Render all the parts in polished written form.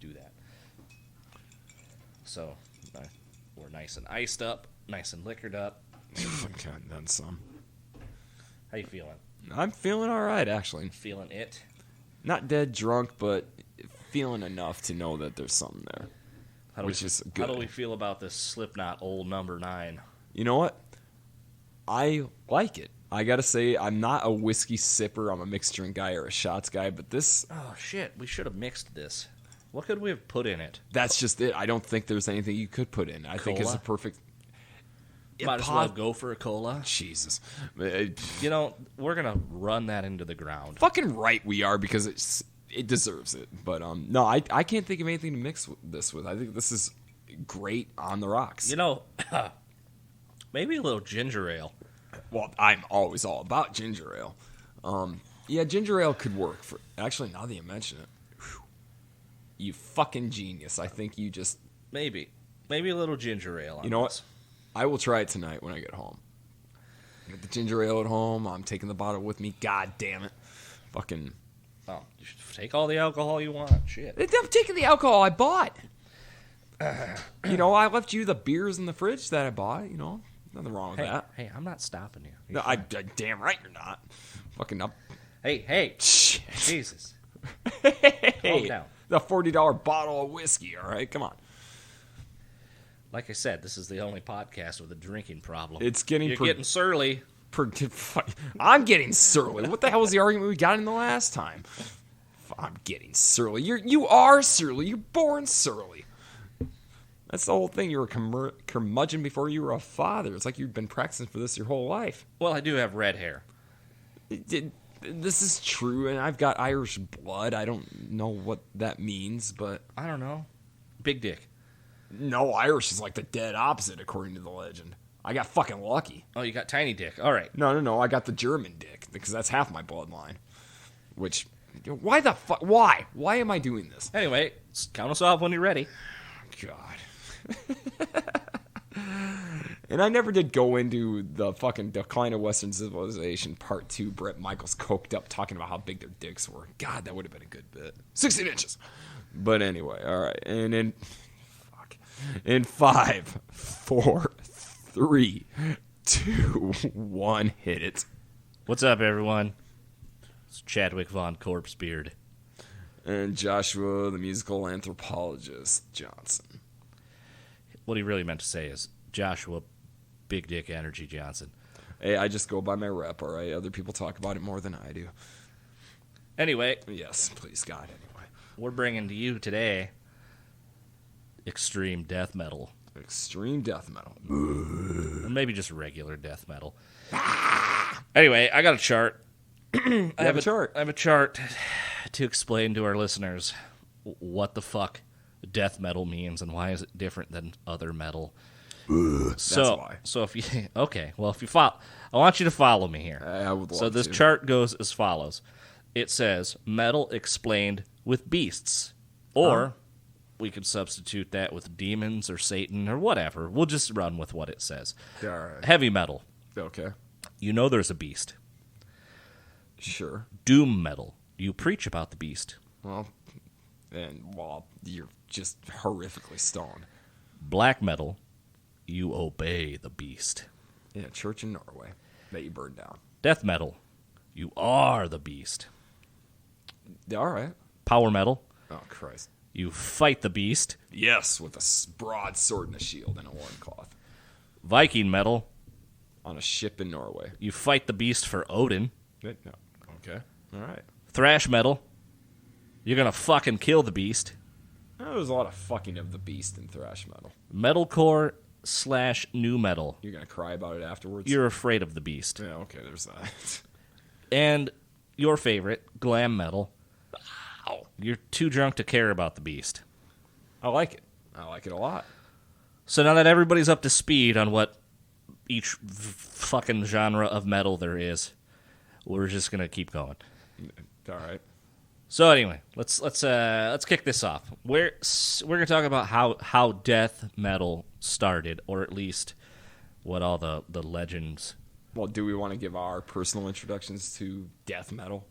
do that. So we're nice and iced up, nice and liquored up. God, done some. How you feeling? I'm feeling all right, actually. Feeling it? Not dead drunk, but feeling enough to know that there's something there, which is good. How do we feel about this Slipknot old number 9? You know what? I like it. I gotta say, I'm not a whiskey sipper. I'm a mixed drink guy or a shots guy, but this... Oh, shit. We should have mixed this. What could we have put in it? That's just it. I don't think there's anything you could put in. I think it's a perfect... Might as well go for a cola. Jesus. You know, we're going to run that into the ground. Fucking right we are, because it deserves it. But no, I can't think of anything to mix this with. I think this is great on the rocks. You know, maybe a little ginger ale. Well, I'm always all about ginger ale. Yeah, ginger ale could work. Actually, now that you mention it, whew, you fucking genius. I think you just... Maybe a little ginger ale on You know this. what? I will try it tonight when I get home. Get the ginger ale at home. I'm taking the bottle with me. God damn it. Fucking... Oh, you should take all the alcohol you want. Shit. I'm taking the alcohol I bought. You know, I left you the beers in the fridge that I bought. You know, nothing wrong with that. Hey, I'm not stopping you. No, I damn right you're not. Fucking up. Hey. Shit. Jesus. Hey, Calm down. the $40 bottle of whiskey, all right? Come on. Like I said, this is the only podcast with a drinking problem. It's getting... You're getting surly. I'm getting surly. What the hell was the argument we got in the last time? I'm getting surly. You are surly. You're born surly. That's the whole thing. You were a curmudgeon before you were a father. It's like you've been practicing for this your whole life. Well, I do have red hair. This is true, and I've got Irish blood. I don't know what that means, but... I don't know. Big dick. No, Irish is like the dead opposite, according to the legend. I got fucking lucky. Oh, you got tiny dick. All right. No. I got the German dick, because that's half my bloodline. Which... Why the fuck? Why? Why am I doing this? Anyway, count us off when you're ready. God. And I never did go into the fucking Decline of Western Civilization Part 2, Bret Michaels coked up talking about how big their dicks were. God, that would have been a good bit. 16 inches. But anyway, all right. And in... Fuck. In 5, 4, 3, 2, 1, hit it. What's up, everyone? It's Chadwick von Corpsebeard. And Joshua, the musical anthropologist, Johnson. What he really meant to say is Joshua Big Dick Energy Johnson. Hey, I just go by my rep, all right? Other people talk about it more than I do. Anyway. Yes, please, God, anyway. We're bringing to you today extreme death metal. Extreme death metal. Or maybe just regular death metal. Anyway, I got a chart. I have a chart. I have a chart to explain to our listeners what the fuck death metal means and why is it different than other metal. That's why. So if you if you follow, I want you to follow me here. I would love So this to. chart goes as follows. It says metal explained with beasts, or we could substitute that with demons or Satan or whatever. We'll just run with what it says. All right. Heavy metal. Okay. You know there's a beast. Sure. Doom metal. You preach about the beast. Well, you're just horrifically stoned. Black metal. You obey the beast. Yeah, church in Norway that you burned down. Death metal. You are the beast. All right. Power metal. Oh, Christ. You fight the beast. Yes, with a broad sword and a shield and a loincloth. Viking metal. On a ship in Norway. You fight the beast for Odin. No. Okay. All right. Thrash metal. You're going to fucking kill the beast. There's a lot of fucking of the beast in thrash metal. Metalcore / new metal. You're going to cry about it afterwards? You're afraid of the beast. Yeah, okay, there's that. And your favorite, glam metal. Ow. You're too drunk to care about the beast. I like it. I like it a lot. So now that everybody's up to speed on what each fucking genre of metal there is, we're just going to keep going. All right. So anyway, let's kick this off. We're going to talk about how death metal started, or at least what all the legends. Well, do we want to give our personal introductions to death metal?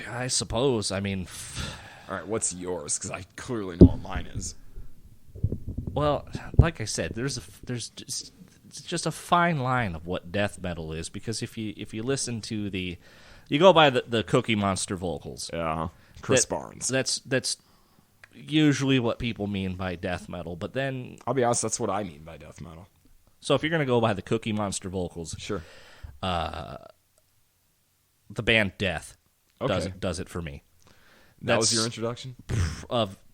I suppose. I mean, All right, what's yours? Because I clearly know what mine is. Well, like I said, there's just a fine line of what death metal is, because if you listen to you go by the Cookie Monster vocals. Yeah, Chris Barnes. That's usually what people mean by death metal. But then I'll be honest, that's what I mean by death metal. So if you're gonna go by the Cookie Monster vocals, sure. The band Death does it for me. That was your introduction?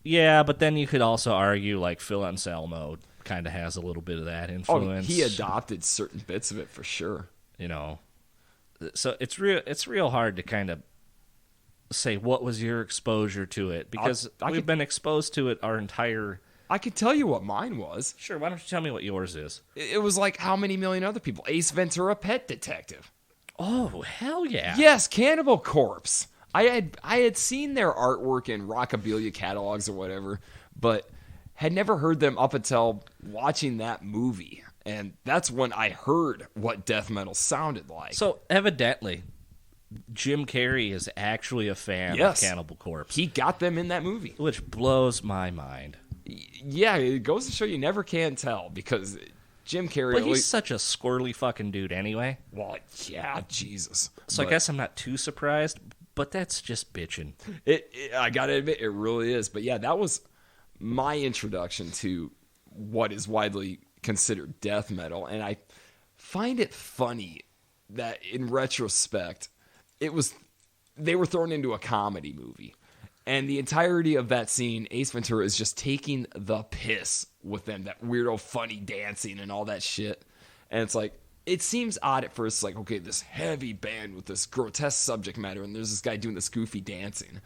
Yeah, but then you could also argue like Phil Anselmo kind of has a little bit of that influence. Oh, he adopted certain bits of it for sure. You know, so it's real hard to kind of say what was your exposure to it, because we've been exposed to it our entire. I could tell you what mine was. Sure, why don't you tell me what yours is? It was like how many million other people? Ace Ventura, Pet Detective. Oh, hell yeah. Yes, Cannibal Corpse. I had seen their artwork in Rockabilia catalogs or whatever, but had never heard them up until watching that movie. And that's when I heard what death metal sounded like. So, evidently, Jim Carrey is actually a fan of Cannibal Corpse. He got them in that movie. Which blows my mind. Yeah, it goes to show you never can tell, because Jim Carrey... But he's such a squirrely fucking dude anyway. Well, yeah, Jesus. So I guess I'm not too surprised, but that's just bitching. I gotta admit, it really is. But yeah, that was my introduction to what is widely considered death metal. And I find it funny that in retrospect, they were thrown into a comedy movie. And the entirety of that scene, Ace Ventura is just taking the piss with them, that weirdo funny dancing and all that shit. And it's like, it seems odd at first, like, okay, this heavy band with this grotesque subject matter, and there's this guy doing this goofy dancing.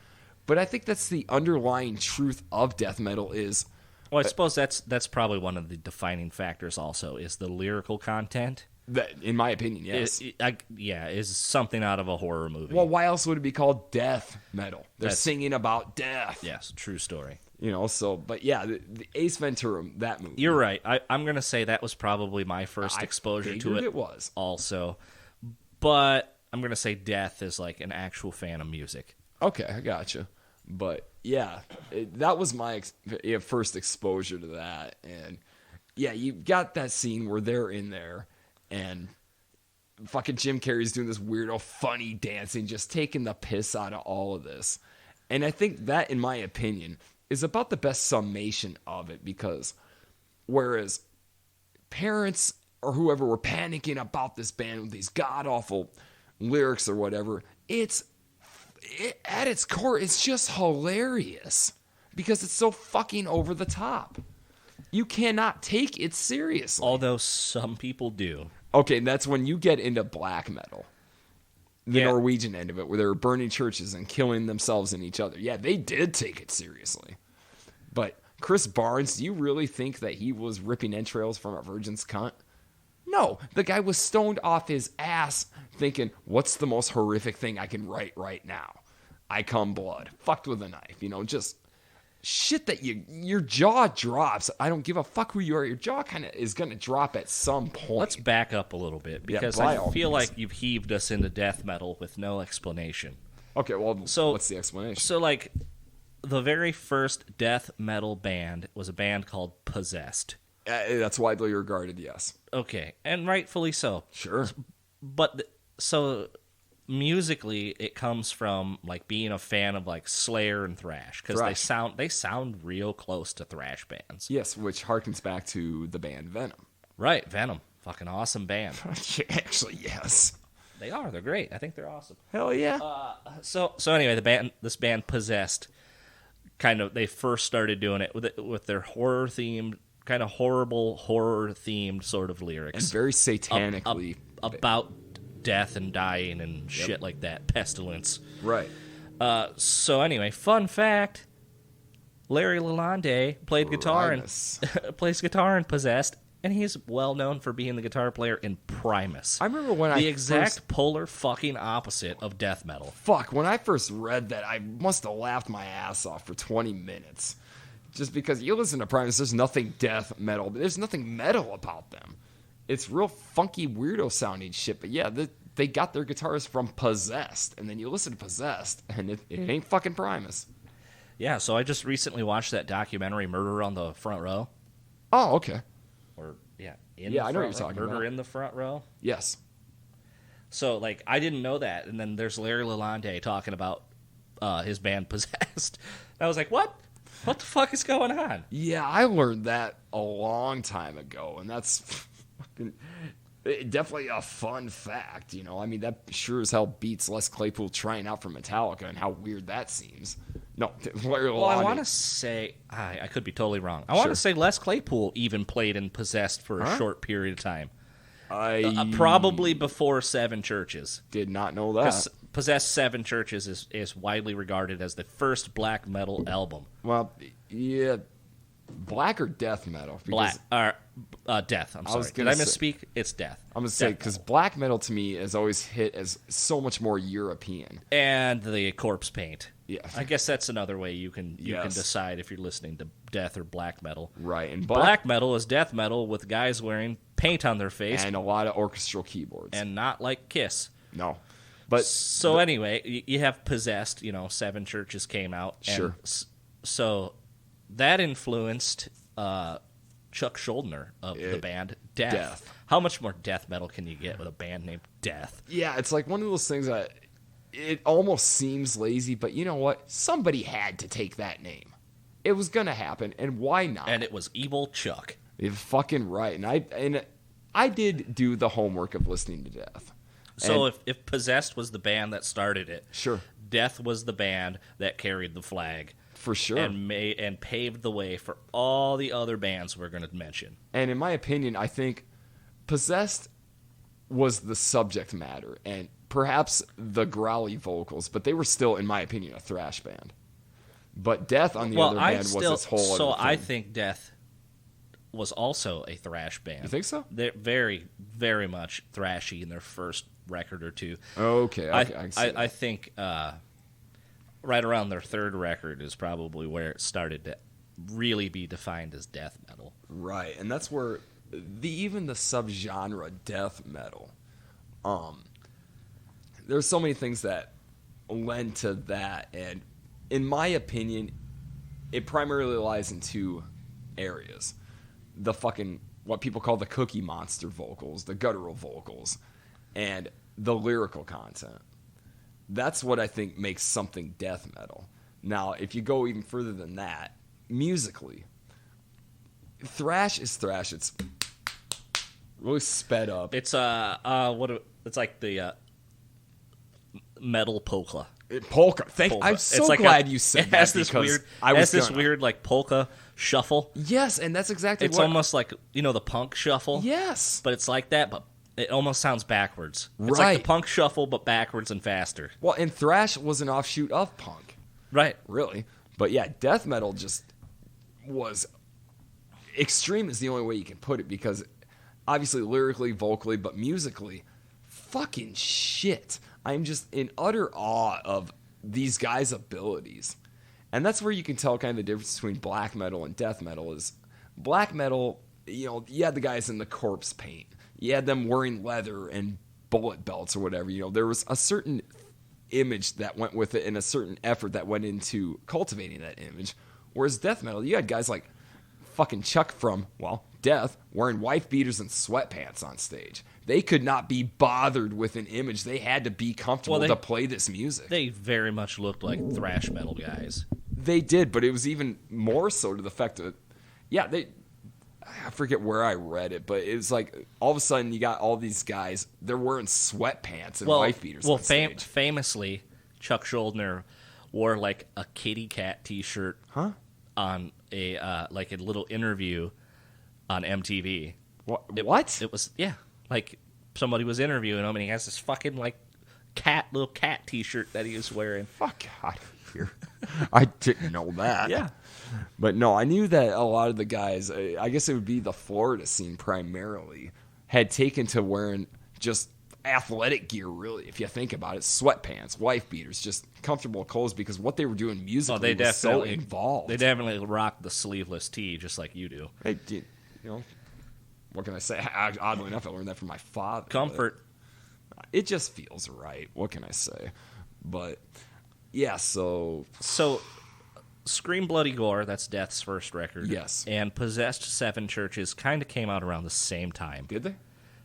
But I think that's the underlying truth of death metal is... Well, I suppose that's probably one of the defining factors also, is the lyrical content. That, in my opinion, yes. Is something out of a horror movie. Well, why else would it be called death metal? They're singing about death. Yes, true story. You know, so, but yeah, the Ace Ventura, that movie. You're right. I'm going to say that was probably my first exposure to it. It was. Also. But I'm going to say Death is like an actual fan of music. Okay, I gotcha. But yeah, that was my first exposure to that. And yeah, you got that scene where they're in there and fucking Jim Carrey's doing this weirdo funny dancing, just taking the piss out of all of this. And I think that, in my opinion, is about the best summation of it, because whereas parents or whoever were panicking about this band with these god-awful lyrics or whatever, at its core, it's just hilarious because it's so fucking over the top. You cannot take it seriously. Although some people do. Okay, and that's when you get into black metal. The Norwegian end of it, where they were burning churches and killing themselves and each other. Yeah, they did take it seriously. But Chris Barnes, do you really think that he was ripping entrails from a virgin's cunt? No, the guy was stoned off his ass thinking, what's the most horrific thing I can write right now? I come blood. Fucked with a knife. You know, just shit that your jaw drops. I don't give a fuck who you are. Your jaw kind of is going to drop at some point. Let's back up a little bit, because I feel like you've heaved us into death metal with no explanation. Okay, well, what's the explanation? So, like, the very first death metal band was a band called Possessed. That's widely regarded, yes. Okay, and rightfully so. Sure. But, so... musically, it comes from like being a fan of like Slayer and thrash, because they sound real close to thrash bands. Yes, which harkens back to the band Venom. Right, Venom, fucking awesome band. Actually, yes, they are. They're great. I think they're awesome. Hell yeah. So anyway, this band Possessed, they first started doing it with their horror themed, kind of horrible horror themed sort of lyrics, and very satanically about death and dying and shit like that, pestilence. Right. So anyway, fun fact: Larry Lalonde plays guitar in Possessed, and he's well known for being the guitar player in Primus. I remember when the exact polar fucking opposite of death metal. Fuck! When I first read that, I must have laughed my ass off for 20 minutes, just because you listen to Primus, there's nothing death metal, but there's nothing metal about them. It's real funky, weirdo sounding shit. But yeah, they got their guitars from Possessed. And then you listen to Possessed, and it ain't fucking Primus. Yeah, so I just recently watched that documentary, Murder on the Front Row. Oh, okay. Or, yeah, I know what you're talking Murder about. in the Front Row. Yes. So, like, I didn't know that. And then there's Larry Lalonde talking about his band Possessed. I was like, what? What the fuck is going on? Yeah, I learned that a long time ago, and that's fucking definitely a fun fact, you know? I mean, that sure as hell beats Les Claypool trying out for Metallica and how weird that seems. No, Larry Lalonde. Well, I want to say, I could be totally wrong. I want to say Les Claypool even played in Possessed for a short period of time. Probably before Seven Churches. Did not know that. Possessed Seven Churches is widely regarded as the first black metal album. Well, yeah, black or death metal? Death. I'm sorry. Did I misspeak? It's death. I'm going to say, because black metal to me has always hit as so much more European. And the corpse paint. Yeah. I guess that's another way you can decide if you're listening to death or black metal. Right. And black metal is death metal with guys wearing paint on their face. And a lot of orchestral keyboards. And not like Kiss. No. But so anyway, you have Possessed, Seven Churches came out. And sure. So that influenced Chuck Schuldiner of the band Death. How much more death metal can you get with a band named Death? Yeah, it's like one of those things that it almost seems lazy, but you know what? Somebody had to take that name. It was going to happen, and why not? And it was Evil Chuck. You're fucking right. And I did do the homework of listening to Death. So if Possessed was the band that started it, sure, Death was the band that carried the flag. For sure. And paved the way for all the other bands we're going to mention. And in my opinion, I think Possessed was the subject matter and perhaps the growly vocals, but they were still, in my opinion, a thrash band. But Death, on the other hand, was this whole other thing. I think Death was also a thrash band. You think so? They're very, very much thrashy in their first record or two. Okay, I think right around their third record is probably where it started to really be defined as death metal. Right, and that's where even the subgenre death metal, there's so many things that lend to that, and in my opinion, it primarily lies in two areas. The fucking, what people call the Cookie Monster vocals, the guttural vocals, and the lyrical content. That's what I think makes something death metal. Now, if you go even further than that, musically, thrash is thrash. It's really sped up. It's it's like the metal polka. Polka. I'm so glad you said that. It has this weird like polka shuffle. Yes, and that's exactly it's almost like the punk shuffle. Yes, but it's like that, but it almost sounds backwards. It's right. like the punk shuffle, but backwards and faster. Well, and thrash was an offshoot of punk. Right. Really. But yeah, death metal just was extreme is the only way you can put it, because obviously lyrically, vocally, but musically, fucking shit. I'm just in utter awe of these guys' abilities. And that's where you can tell kind of the difference between black metal and death metal is black metal, you had the guys in the corpse paint. You had them wearing leather and bullet belts or whatever. There was a certain image that went with it and a certain effort that went into cultivating that image. Whereas death metal, you had guys like fucking Chuck from, Death, wearing wife beaters and sweatpants on stage. They could not be bothered with an image. They had to be comfortable to play this music. They very much looked like thrash metal guys. They did, but it was even more so to the fact that, I forget where I read it, but it was like all of a sudden you got all these guys, they're wearing sweatpants and wife beaters on stage. Famously, Chuck Schuldiner wore like a kitty cat t-shirt on a little interview on MTV. What? It was, like somebody was interviewing him and he has this fucking like little cat t-shirt that he was wearing. Fuck out of here. I didn't know that. Yeah. But no, I knew that a lot of the guys, I guess it would be the Florida scene primarily, had taken to wearing just athletic gear, really, if you think about it. Sweatpants, wife beaters, just comfortable clothes, because what they were doing musically was so involved. They definitely rocked the sleeveless tee just like you do. Hey, what can I say? Oddly enough, I learned that from my father. Comfort. It just feels right. What can I say? But, yeah, so Scream Bloody Gore, that's Death's first record. Yes. And Possessed Seven Churches kind of came out around the same time. Did they?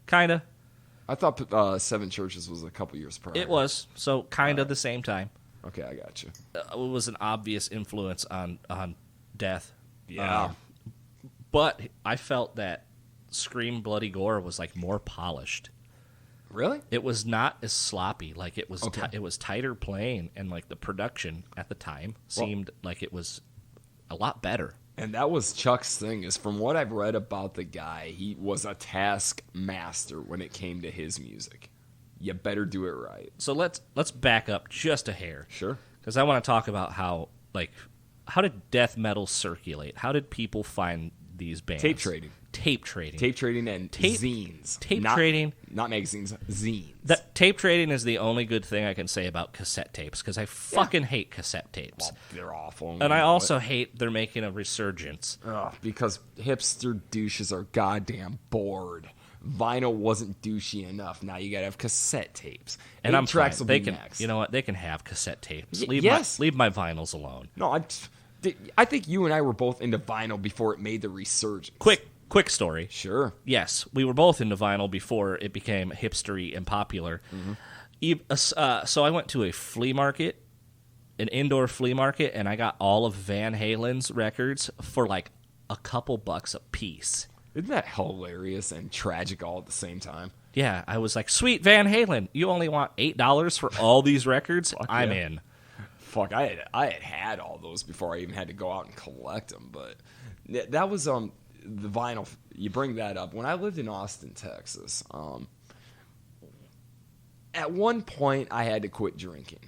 Kind of. I thought Seven Churches was a couple years prior. It was. So kind of the same time. Okay, I got you. It was an obvious influence on Death. Yeah. But I felt that Scream Bloody Gore was like more polished. Really? It was not as sloppy. Like it was Okay. it was tighter playing, and like the production at the time seemed like it was a lot better. And that was Chuck's thing, is from what I've read about the guy, he was a taskmaster when it came to his music. You better do it right. So let's back up just a hair. Sure. Because I want to talk about how did death metal circulate? How did people find these bands? Tape trading. Tape trading. Tape trading and zines. Tape trading. Not magazines, zines. That tape trading is the only good thing I can say about cassette tapes, because I fucking hate cassette tapes. Well, they're awful. And I also hate they're making a resurgence. Because hipster douches are goddamn bored. Vinyl wasn't douchey enough. Now you gotta have cassette tapes. And I'm tracks fine. will They be can, next. you know what? They can have cassette tapes. Yes. Leave my vinyls alone. No, I think you and I were both into vinyl before it made the resurgence. Quick story. Sure. Yes, we were both into vinyl before it became hipstery and popular. So I went to a flea market, an indoor flea market, and I got all of Van Halen's records for like a couple bucks a piece. Isn't that hilarious and tragic all at the same time? Yeah, I was like, sweet Van Halen, you only want $8 for all these records? I'm in. Fuck, I had all those before I even had to go out and collect them. But that was the vinyl. You bring that up. When I lived in Austin, Texas, at one point I had to quit drinking.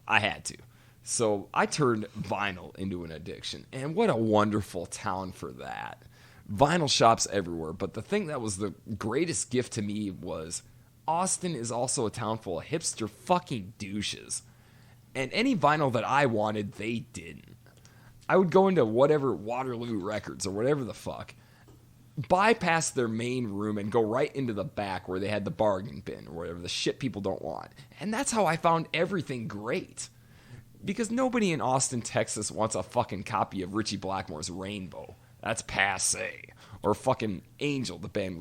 I had to. So I turned vinyl into an addiction. And what a wonderful town for that. Vinyl shops everywhere. But the thing that was the greatest gift to me was Austin is also a town full of hipster fucking douches. And any vinyl that I wanted, they didn't. I would go into whatever Waterloo Records or whatever the fuck, bypass their main room and go right into the back where they had the bargain bin or whatever, the shit people don't want. And that's how I found everything great. Because nobody in Austin, Texas wants a fucking copy of Ritchie Blackmore's Rainbow. That's passé. Or fucking Angel, the band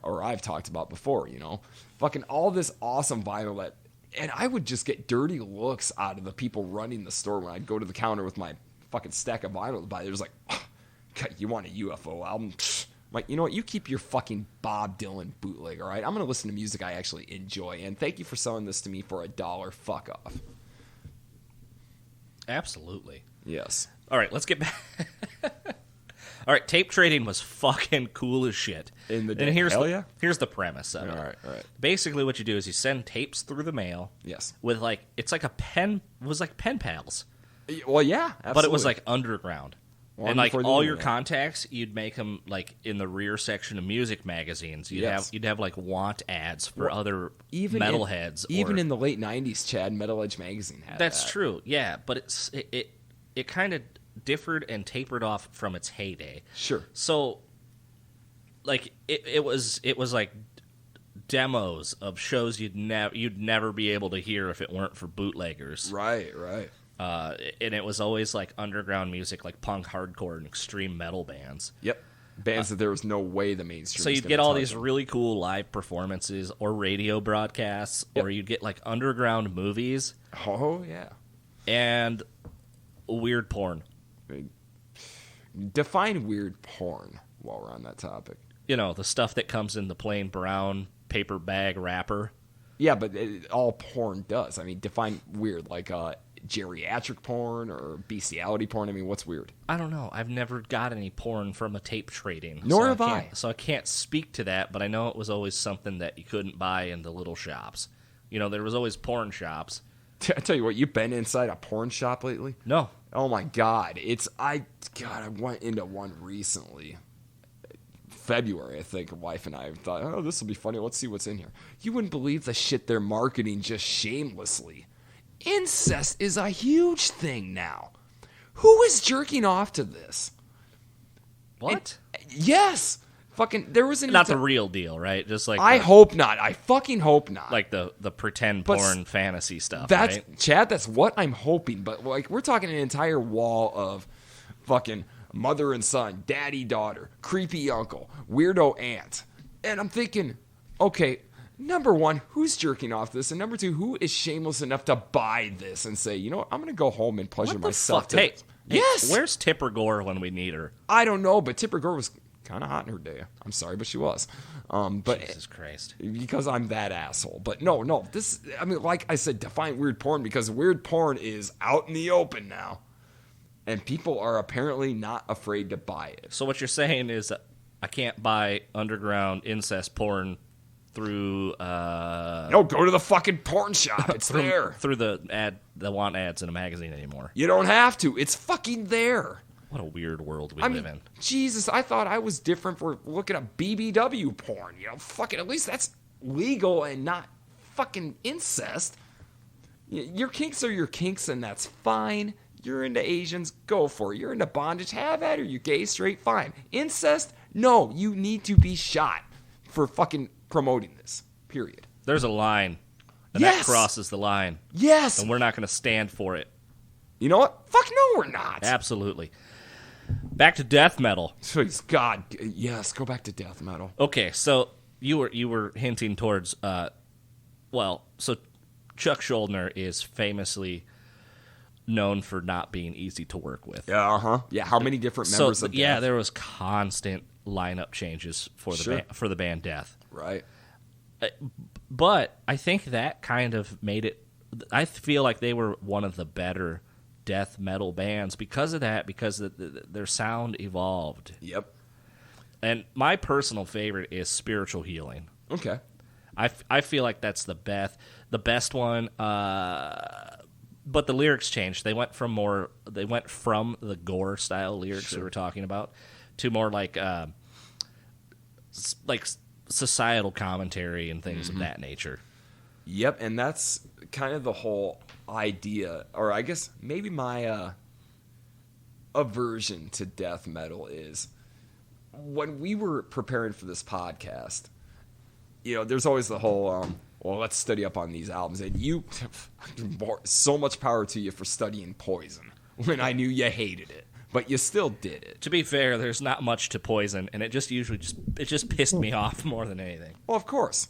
I've talked about before, you know. Fucking all this awesome vinyl that... And I would just get dirty looks out of the people running the store when I'd go to the counter with my fucking stack of vinyl to buy. It was like, oh, God, you want a UFO album? Pfft. Like, you know what? You keep your fucking Bob Dylan bootleg, all right? I'm going to listen to music I actually enjoy. And thank you for selling this to me for $1. Fuck off. Absolutely. Yes. All right, let's get back. All right, tape trading was fucking cool as shit. In the day. Hell yeah. Here's the premise of it. All right. Basically, what you do is you send tapes through the mail. Yes. With it's like a pen. It was like pen pals. Well, yeah, absolutely. But it was like underground. Long and like before the all your internet. contacts, you'd make them like in the rear section of music magazines. You'd have like want ads for other metalheads. Even in the late '90s, Chad, Metal Edge magazine had That's that. true. Yeah, but it kind of differed and tapered off from its heyday. Sure. So, like it was like demos of shows you'd never be able to hear if it weren't for bootleggers. Right. And it was always like underground music, like punk, hardcore, and extreme metal bands. Yep. Bands that there was no way the mainstream. So was you'd gonna get all touch these them. really cool live performances or radio broadcasts, or you'd get like underground movies. Oh yeah. And weird porn. Define weird porn while we're on that topic. You know, the stuff that comes in the plain brown paper bag wrapper. Yeah, but all porn does. I mean, define weird, like geriatric porn or bestiality porn. I mean, what's weird? I don't know. I've never got any porn from a tape trading. Nor have I. So I can't speak to that, but I know it was always something that you couldn't buy in the little shops. You know, there was always porn shops. I tell you what, you've been inside a porn shop lately? No. Oh my God. I went into one recently. February, I think, wife and I thought, oh, this will be funny. Let's see what's in here. You wouldn't believe the shit they're marketing just shamelessly. Incest is a huge thing now. Who is jerking off to this? What? Yes. Fucking, there was not the real deal, right? Just like I hope not. I fucking hope not. Like the pretend porn fantasy stuff. That's right? Chad. That's what I'm hoping. But like, we're talking an entire wall of fucking mother and son, daddy daughter, creepy uncle, weirdo aunt, and I'm thinking, okay, number one, who's jerking off this, and number two, who is shameless enough to buy this and say, you know what, I'm gonna go home and pleasure myself. Hey, yes. Where's Tipper Gore when we need her? I don't know, but Tipper Gore was kind of hot in her day. I'm sorry, but she was. But Jesus Christ. Because I'm that asshole. But no, this, I mean, like I said, define weird porn, because weird porn is out in the open now. And people are apparently not afraid to buy it. So what you're saying is that I can't buy underground incest porn through... No, go to the fucking porn shop. It's there. Through the want ads in a magazine anymore. You don't have to. It's fucking there. What a weird world we live in. Jesus, I thought I was different for looking at BBW porn. You know, fucking, at least that's legal and not fucking incest. Your kinks are your kinks, and that's fine. You're into Asians, go for it. You're into bondage, have at it. You're gay, straight, fine. Incest, no, you need to be shot for fucking promoting this, period. There's a line, and that crosses the line. Yes. And we're not going to stand for it. You know what? Fuck no, we're not. Absolutely. Back to death metal. Please, God, yes, go back to death metal. Okay, so you were hinting towards, so Chuck Schuldiner is famously known for not being easy to work with. Yeah, Yeah, how many different members of Death? Yeah, there was constant lineup changes for the band Death. Right. But I think that kind of made it... I feel like they were one of the better death metal bands because of that, because their sound evolved. Yep. And my personal favorite is Spiritual Healing. Okay. I feel like that's the best one. But the lyrics changed. They went from the gore style lyrics we were talking about to more like societal commentary and things of that nature. Yep, and that's kind of the whole idea, or I guess maybe my aversion to death metal is when we were preparing for this podcast, you know, there's always the whole, let's study up on these albums. And you, so much power to you for studying Poison when I knew you hated it, but you still did it. To be fair, there's not much to Poison, and it just pissed me off more than anything. Well, of course.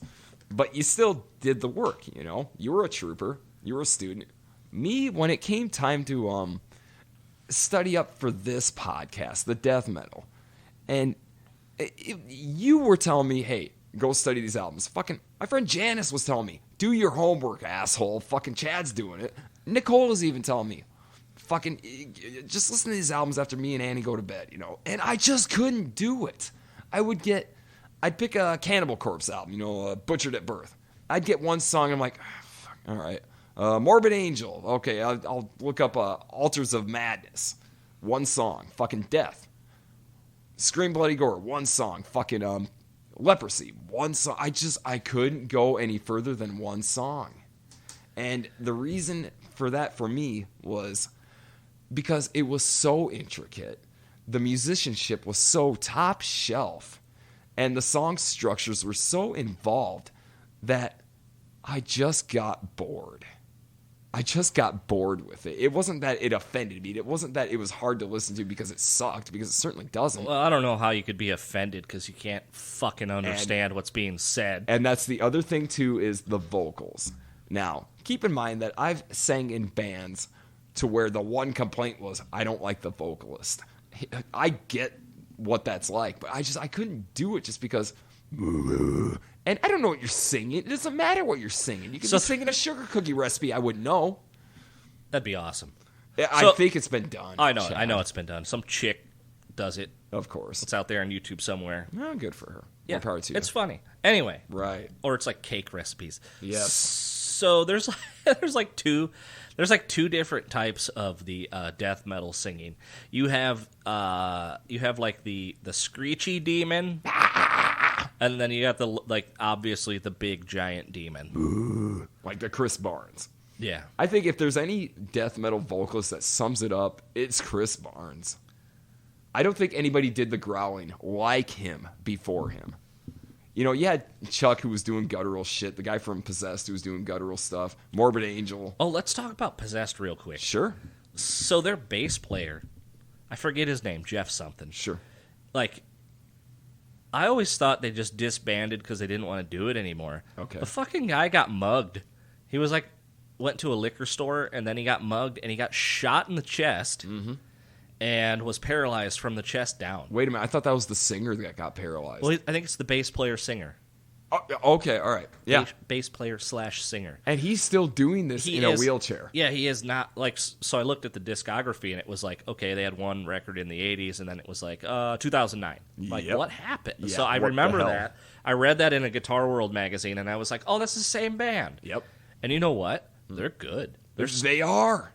But you still did the work, you know? You were a trooper. You were a student. Me, when it came time to study up for this podcast, the death metal, and you were telling me, hey, go study these albums. Fucking, my friend Janice was telling me, do your homework, asshole. Fucking Chad's doing it. Nicole was even telling me, fucking, just listen to these albums after me and Annie go to bed, you know? And I just couldn't do it. I'd pick a Cannibal Corpse album, you know, Butchered at Birth. I'd get one song, I'm like, fuck, all right. Morbid Angel, okay, I'll look up Altars of Madness. One song, fucking Death. Scream Bloody Gore, one song. Fucking Leprosy, one song. I couldn't go any further than one song. And the reason for that for me was because it was so intricate. The musicianship was so top shelf. And the song structures were so involved that I just got bored. I just got bored with it. It wasn't that it offended me. It wasn't that it was hard to listen to because it sucked, because it certainly doesn't. Well, I don't know how you could be offended because you can't fucking understand what's being said. And that's the other thing, too, is the vocals. Now, keep in mind that I've sang in bands to where the one complaint was, I don't like the vocalist. I get what that's like, but I couldn't do it just because. And I don't know what you're singing. It doesn't matter what you're singing. You could be singing a sugar cookie recipe. I wouldn't know. That'd be awesome. I think it's been done. I know it's been done. Some chick does it. Of course. It's out there on YouTube somewhere. Oh, good for her. Yeah, more power to you. It's funny. Anyway. Right. Or it's like cake recipes. Yes. So there's two different types of the death metal singing. You have like the screechy demon, and then you got obviously the big giant demon, like the Chris Barnes. Yeah, I think if there's any death metal vocalist that sums it up, it's Chris Barnes. I don't think anybody did the growling like him before him. You know, you had Chuck, who was doing guttural shit. The guy from Possessed, who was doing guttural stuff. Morbid Angel. Oh, let's talk about Possessed real quick. Sure. So their bass player, I forget his name, Jeff something. Sure. Like, I always thought they just disbanded because they didn't want to do it anymore. Okay. The fucking guy got mugged. He was like, went to a liquor store, and then he got mugged, and he got shot in the chest. Mm-hmm. And was paralyzed from the chest down. Wait a minute. I thought that was the singer that got paralyzed. Well, I think it's the bass player singer. Oh, okay, all right. Yeah. Bass player / singer. And he's still doing this in a wheelchair. Yeah, he is not, like, so I looked at the discography, and it was like, okay, they had one record in the 80s, and then it was like, 2009. Like, what happened? Yeah, so I remember that. I read that in a Guitar World magazine, and I was like, oh, that's the same band. Yep. And you know what? They're good. They are.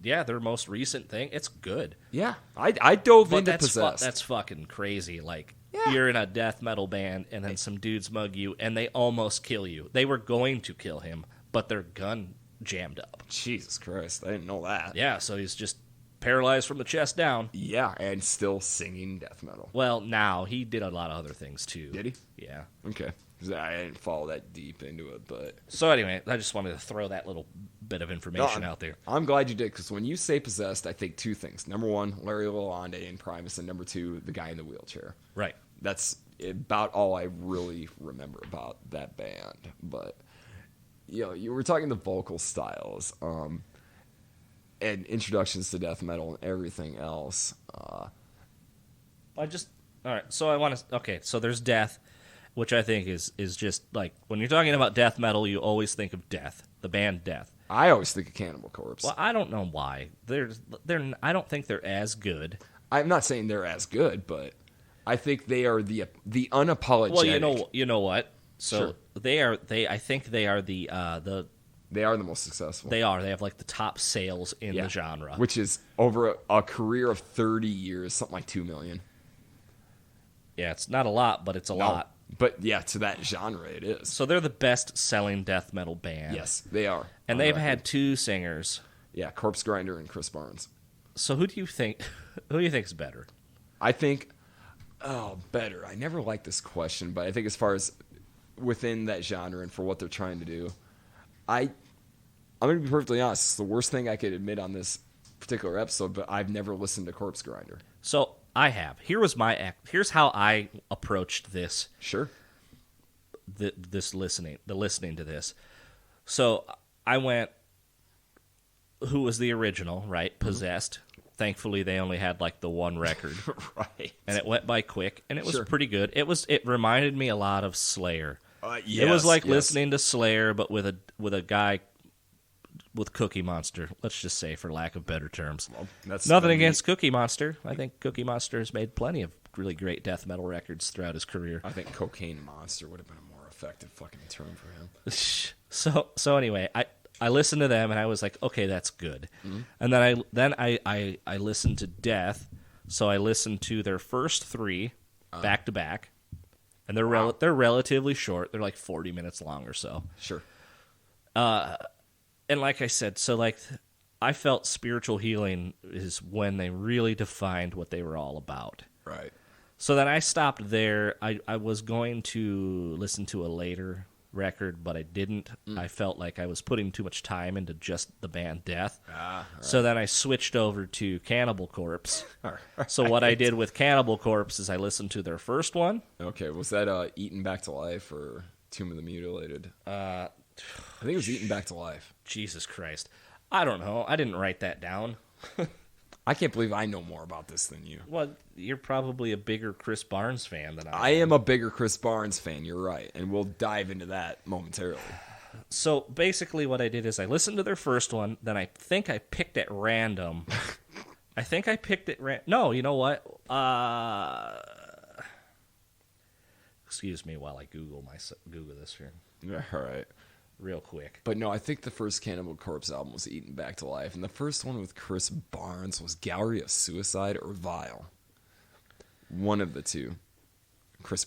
Their most recent thing, it's good. Yeah, I dove into Possessed. That's fucking crazy. Like, you're in a death metal band, and then some dudes mug you, and they almost kill you. They were going to kill him, but their gun jammed up. Jesus Christ, I didn't know that. Yeah, so he's just paralyzed from the chest down. Yeah, and still singing death metal. Well, now, he did a lot of other things, too. Did he? Yeah. Okay. I didn't follow that deep into it, but... So anyway, I just wanted to throw that little bit of information out there. I'm glad you did, because when you say Possessed, I think two things. Number one, Larry Lalonde and Primus, and number two, the guy in the wheelchair. Right. That's about all I really remember about that band. But, you know, you were talking the vocal styles, and introductions to death metal and everything else. All right, so I want to... Okay, so there's Death, which I think is just, like, when you're talking about death metal, you always think of Death, the band Death. I always think of Cannibal Corpse. Well, I don't know why. I don't think they're as good. I'm not saying they're as good, but I think they are the unapologetic. Well, you know what? So sure. I think they are the They are the most successful. They are. They have, like, the top sales in the genre. Which is over a career of 30 years, something like 2 million. Yeah, it's not a lot, but it's a lot. But, yeah, to that genre, it is. So they're the best-selling death metal band. Yes, they are. And they've had two singers. Yeah, Corpse Grinder and Chris Barnes. So who do you think is better? I think, better. I never liked this question, but I think as far as within that genre and for what they're trying to do, I'm going to be perfectly honest. It's the worst thing I could admit on this particular episode, but I've never listened to Corpse Grinder. So I have. Here's how I approached this. Sure. The listening to this. So I went, who was the original, right? Possessed. Thankfully, they only had, like, the one record. Right. And it went by quick, and it was pretty good. It reminded me a lot of Slayer. Yes, it was like listening to Slayer, but with a guy with Cookie Monster, let's just say, for lack of better terms. Well, that's nothing against Cookie Monster. I think Cookie Monster has made plenty of really great death metal records throughout his career. I think Cocaine Monster would have been a more effective fucking term for him. So anyway, I listened to them and I was like, okay, that's good. Mm-hmm. And then I listened to Death, so I listened to their first three back to back, and they're relatively short. They're like 40 minutes long or so. Sure. And like I said, so like I felt spiritual healing is when they really defined what they were all about. Right. So then I stopped there. I was going to listen to a later record, but I didn't. I felt like I was putting too much time into just the band Death. Right. So then I switched over to Cannibal Corpse. Right. So what I did with Cannibal Corpse is I listened to their first one. Okay, was that Eaten Back to Life or Tomb of the Mutilated? I think it was Eaten Back to Life. Jesus Christ. I don't know. I didn't write that down. I can't believe I know more about this than you. Well, you're probably a bigger Chris Barnes fan than I am. I am a bigger Chris Barnes fan, you're right. And we'll dive into that momentarily. So basically what I did is I listened to their first one, then I think I picked at random. No, you know what? Excuse me while I Google this here. All right. Real quick. But no, I think the first Cannibal Corpse album was Eaten Back to Life, and the first one with Chris Barnes was Gallery of Suicide or Vile. One of the two. Corpse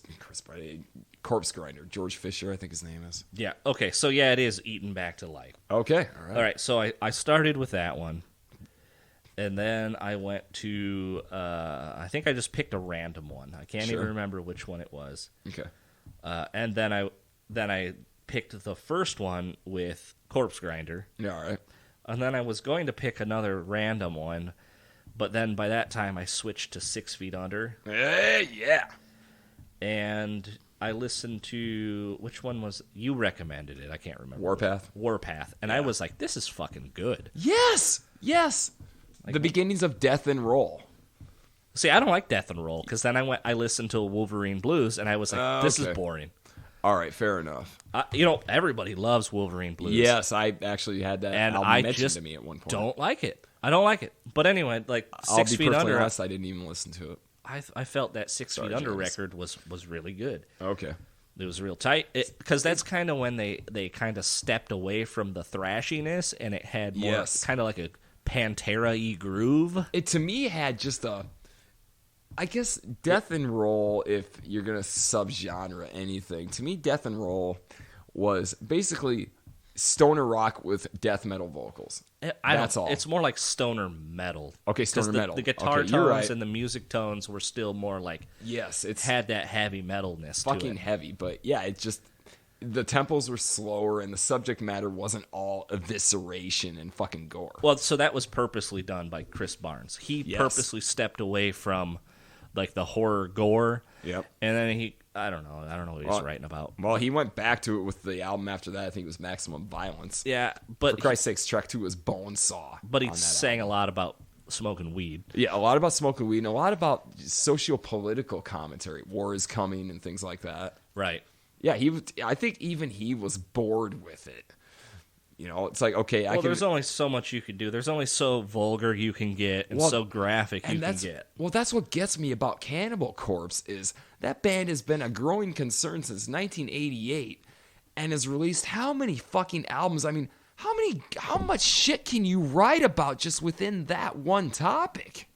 Grinder. George Fisher, I think his name is. Yeah, okay, so yeah, it is Eaten Back to Life. Okay, all right. So I started with that one, And then I went to, I think I just picked a random one. I can't even remember which one it was. Okay. And then I picked the first one with Corpse Grinder. Yeah, all right. And then I was going to pick another random one, but then by that time I switched to 6 Feet Under. Yeah. And I listened to, which one was, you recommended it, I can't remember. Warpath. And I was like, this is fucking good. Yes. Like, the beginnings of Death and Roll. See, I don't like Death and Roll, because then I listened to Wolverine Blues, and I was like, this is boring. All right, fair enough. Everybody loves Wolverine Blues. Yes, I actually had that album mentioned to me at one point. Don't like it. I don't like it. But anyway, like 6 Feet Under. I'll be perfectly honest, I didn't even listen to it. I felt that 6 Feet Under record was really good. Okay. It was real tight. Because that's kind of when they kind of stepped away from the thrashiness, and it had more kind of like a Pantera-y groove. It, to me, had just I guess Death and Roll, if you're going to subgenre anything, to me, Death and Roll was basically stoner rock with death metal vocals. That's all. It's more like stoner metal. Okay, stoner metal. The guitar tones and the music tones were still more like... Yes, it's... had that heavy metalness to it. Fucking heavy, but yeah, it just... The tempos were slower, and the subject matter wasn't all evisceration and fucking gore. Well, so that was purposely done by Chris Barnes. He purposely stepped away from like the horror gore. Yep. And then I don't know what he's writing about. Well, he went back to it with the album after that. I think it was Maximum Violence. Yeah, but for Christ's sakes, track 2 was Bonesaw. But he sang a lot about smoking weed. Yeah, a lot about smoking weed and a lot about socio-political commentary. War is coming and things like that. Right. Yeah, I think even he was bored with it. It's like, okay, there's only so much you can do. There's only so vulgar you can get and so graphic you can get. Well, that's what gets me about Cannibal Corpse is that band has been a growing concern since 1988 and has released how many fucking albums? I mean, how much shit can you write about just within that one topic?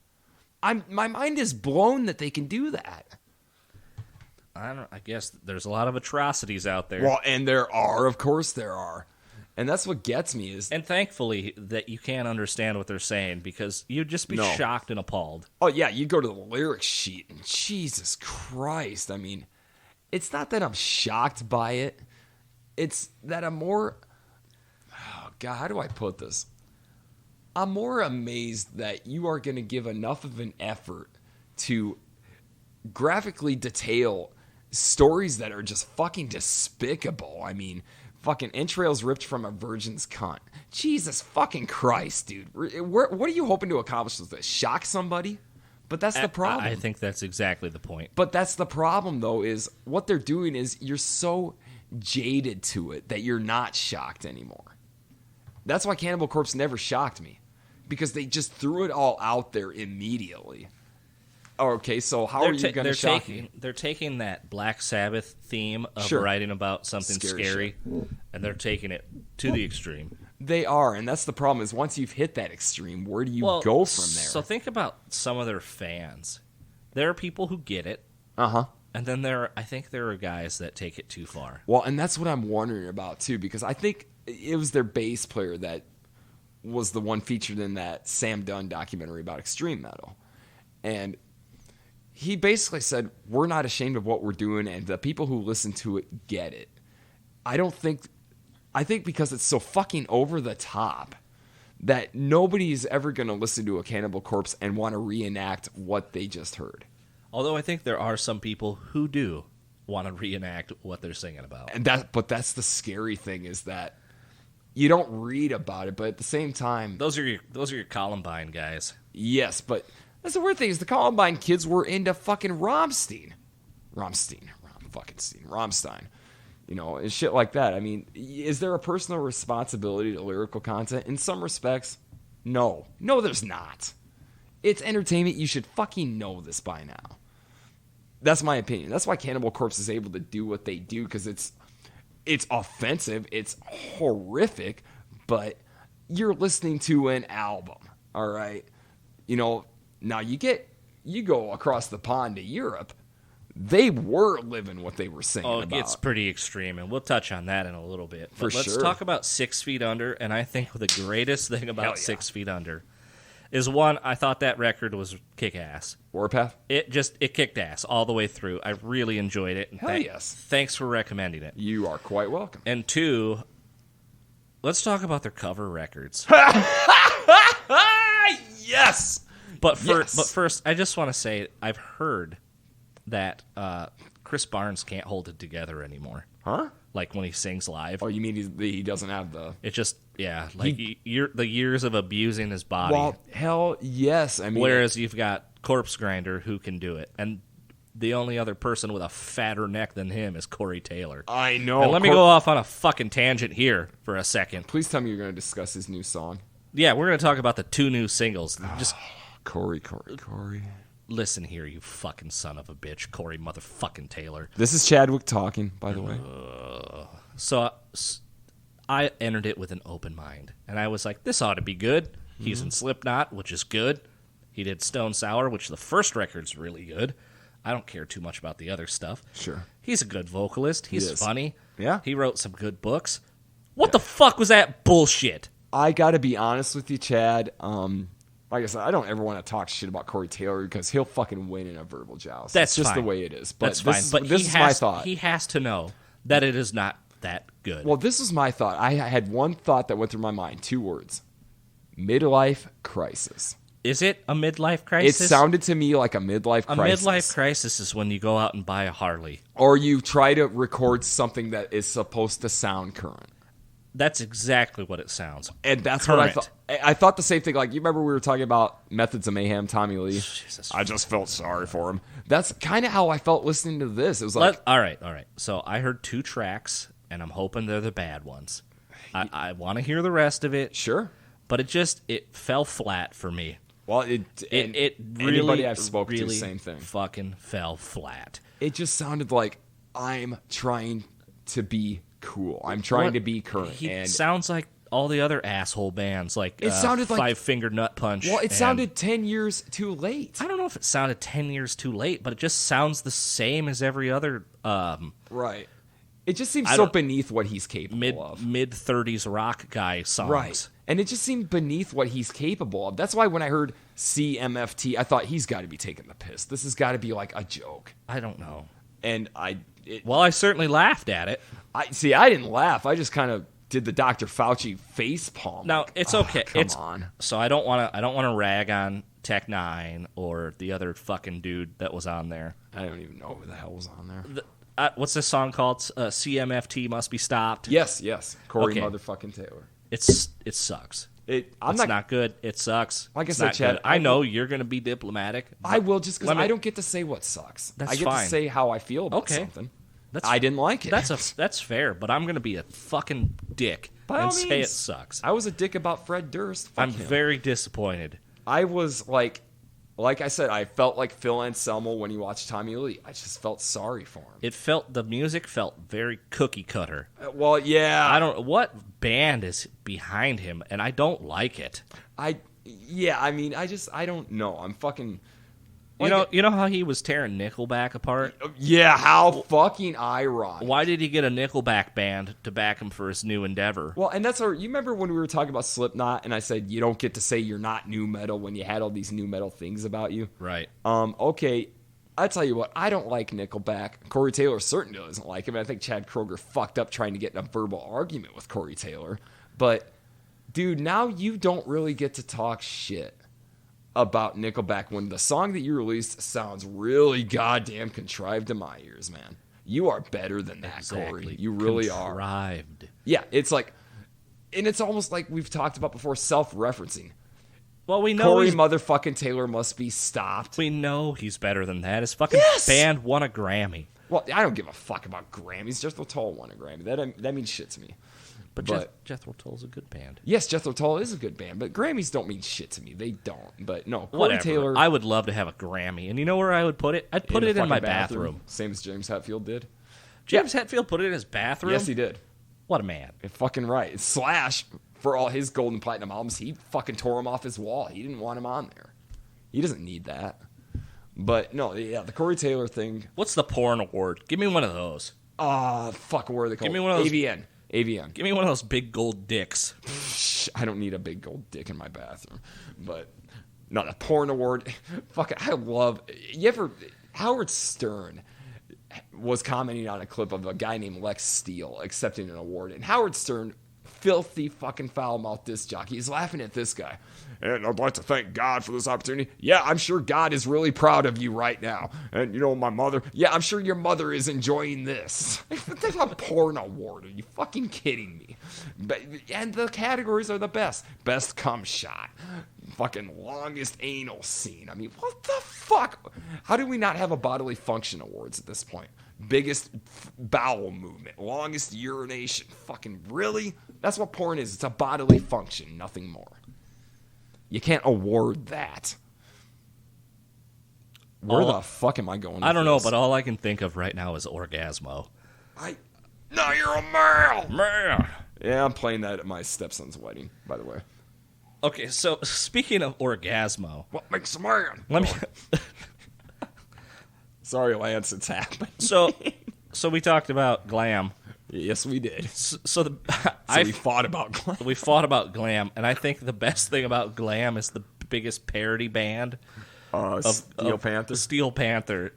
My mind is blown that they can do that. I guess there's a lot of atrocities out there. Well, and of course there are. And that's what gets me is... And thankfully that you can't understand what they're saying because you'd just be shocked and appalled. Oh, yeah, you go to the lyric sheet and Jesus Christ. I mean, it's not that I'm shocked by it. It's that I'm more... Oh, God, how do I put this? I'm more amazed that you are going to give enough of an effort to graphically detail stories that are just fucking despicable. I mean... Fucking entrails ripped from a virgin's cunt. Jesus fucking Christ, dude. What are you hoping to accomplish with this? Shock somebody? But that's the problem. I think that's exactly the point. But that's the problem, though, is what they're doing is you're so jaded to it that you're not shocked anymore. That's why Cannibal Corpse never shocked me. Because they just threw it all out there immediately. Okay, so how are you going to shock me? They're taking that Black Sabbath theme of writing about something scary and they're taking it to the extreme. They are, and that's the problem is once you've hit that extreme, where do you go from there? So think about some of their fans. There are people who get it. Uh-huh. And then I think there are guys that take it too far. Well, and that's what I'm wondering about, too, because I think it was their bass player that was the one featured in that Sam Dunn documentary about extreme metal. And... he basically said, we're not ashamed of what we're doing, and the people who listen to it get it. I think because it's so fucking over the top that nobody's ever going to listen to a Cannibal Corpse and want to reenact what they just heard. Although I think there are some people who do want to reenact what they're singing about. But that's the scary thing is that you don't read about it, but at the same time... Those are your Columbine guys. Yes, but... That's the weird thing is the Columbine kids were into fucking Rammstein, and shit like that. I mean, is there a personal responsibility to lyrical content? In some respects, no. No, there's not. It's entertainment. You should fucking know this by now. That's my opinion. That's why Cannibal Corpse is able to do what they do because it's offensive, it's horrific, but you're listening to an album, all right? Now you go across the pond to Europe, they were living what they were singing about. It gets pretty extreme, and we'll touch on that in a little bit. But let's sure. talk about 6 Feet Under, and I think the greatest thing about 6 Feet Under is one, I thought that record was kick-ass. Warpath? It kicked ass all the way through. I really enjoyed it. And Hell yes. Thanks for recommending it. You are quite welcome. And two, let's talk about their cover records. Yes! But first, I just want to say, I've heard that Chris Barnes can't hold it together anymore. Huh? Like when he sings live. Oh, you mean he doesn't have the... It just, yeah, like the years of abusing his body. Well, hell yes. I mean, whereas you've got Corpse Grinder who can do it. And the only other person with a fatter neck than him is Corey Taylor. I know. And let me go off on a fucking tangent here for a second. Please tell me you're going to discuss his new song. Yeah, we're going to talk about the 2 new singles. Just Corey. listen here, you fucking son of a bitch, Corey motherfucking Taylor. This is Chadwick talking, by the way. So I entered it with an open mind, and I was like, this ought to be good. He's in Slipknot, which is good. He did Stone Sour, which the first record's really good. I don't care too much about the other stuff. Sure. He's a good vocalist. He's funny. Yeah. He wrote some good books. What the fuck was that bullshit? I got to be honest with you, Chad. Like I said, I don't ever want to talk shit about Corey Taylor because he'll fucking win in a verbal joust. That's just fine. the way it is. But That's fine. But this is my thought. He has to know that it is not that good. Well, this is my thought. I had one thought that went through my mind. 2 words. Midlife crisis. Is it a midlife crisis? It sounded to me like a midlife crisis. A midlife crisis is when you go out and buy a Harley. Or you try to record something that is supposed to sound current. That's exactly what it sounds. And that's current. what I thought. I thought the same thing. Like, you remember we were talking about Methods of Mayhem, Tommy Lee? Jesus. I just felt sorry for him. That's kind of how I felt listening to this. It was like... All right. So I heard 2 tracks, and I'm hoping they're the bad ones. I want to hear the rest of it. Sure. But it fell flat for me. Well, It really, anybody I've spoken really to, same thing. Fucking fell flat. It just sounded like I'm trying to be cool. I'm trying to be current. He sounds like all the other asshole bands, like it sounded like Five Finger Nut Punch. Well, it sounded 10 years too late. I don't know if it sounded 10 years too late, but it just sounds the same as every other. Right. It just seems so beneath what he's capable of. Mid-30s rock guy songs. Right. And it just seemed beneath what he's capable of. That's why when I heard CMFT, I thought he's got to be taking the piss. This has got to be like a joke. I don't know. And I certainly laughed at it. I didn't laugh. I just kind of did the Dr. Fauci face palm. Now, it's okay. Come on. So I don't want to rag on Tech Nine or the other fucking dude that was on there. I don't even know who the hell was on there. What's this song called? CMFT Must Be Stopped. Yes. Corey motherfucking Taylor. It sucks. It's not good. It sucks. Like I said, Chad, I know you're going to be diplomatic. I will, just because I don't get to say what sucks. I get to say how I feel about something. I didn't like it. That's fair, but I'm going to be a fucking dick and say it sucks. I was a dick about Fred Durst. I'm very disappointed. I was like I said, I felt like Phil Anselmo when he watched Tommy Lee. I just felt sorry for him. The music felt very cookie cutter. Well, yeah. What band is behind him, and I don't like it. I don't know. I'm fucking... You know how he was tearing Nickelback apart? Yeah, how fucking ironic. Why did he get a Nickelback band to back him for his new endeavor? Well, and you remember when we were talking about Slipknot, and I said you don't get to say you're not new metal when you had all these new metal things about you? Right. Okay, I tell you what, I don't like Nickelback. Corey Taylor certainly doesn't like him. I think Chad Kroeger fucked up trying to get in a verbal argument with Corey Taylor. But, dude, now you don't really get to talk shit about Nickelback when the song that you released sounds really goddamn contrived to my ears, man. You are better than that, exactly. Corey. You really contrived. are. Yeah, it's like, and it's almost like we've talked about before, self-referencing. Well, we know Corey motherfucking Taylor must be stopped. We know he's better than that. His fucking band won a Grammy. Well, I don't give a fuck about Grammys. Jethro Tull won a Grammy. That means shit to me. But Jethro Tull's a good band. Yes, Jethro Tull is a good band, but Grammys don't mean shit to me. They don't. But no, Corey Taylor. I would love to have a Grammy, and you know where I would put it? I'd put it in my bathroom. Same as James Hetfield did. James Hetfield put it in his bathroom? Yes, he did. What a man. You're fucking right. Slash, for all his gold and platinum albums, he fucking tore him off his wall. He didn't want him on there. He doesn't need that. But no, yeah, the Corey Taylor thing. What's the porn award? Give me one of those. Fuck, what are they called? Give me one of those. AVN. Give me one of those big gold dicks. I don't need a big gold dick in my bathroom. But No, the porn award. Fuck it. I love. Howard Stern was commenting on a clip of a guy named Lex Steele accepting an award, and Howard Stern, filthy fucking foul-mouthed disc jockey, is laughing at this guy. And I'd like to thank God for this opportunity. Yeah, I'm sure God is really proud of you right now. And, my mother. Yeah, I'm sure your mother is enjoying this. That's a porn award. Are you fucking kidding me? And the categories are the best. Best cum shot. Fucking longest anal scene. I mean, what the fuck? How do we not have a bodily function awards at this point? Biggest bowel movement. Longest urination. Fucking really? That's what porn is. It's a bodily function. Nothing more. You can't award that. Where the fuck am I going? I don't know, but all I can think of right now is Orgasmo. No, you're a male! Man! Yeah, I'm playing that at my stepson's wedding, by the way. Okay, so speaking of Orgasmo. What makes a man? Sorry, Lance, it's happening. So we talked about glam. Yes, we did. So we fought about glam. We fought about glam, and I think the best thing about glam is the biggest parody band of Steel Panther.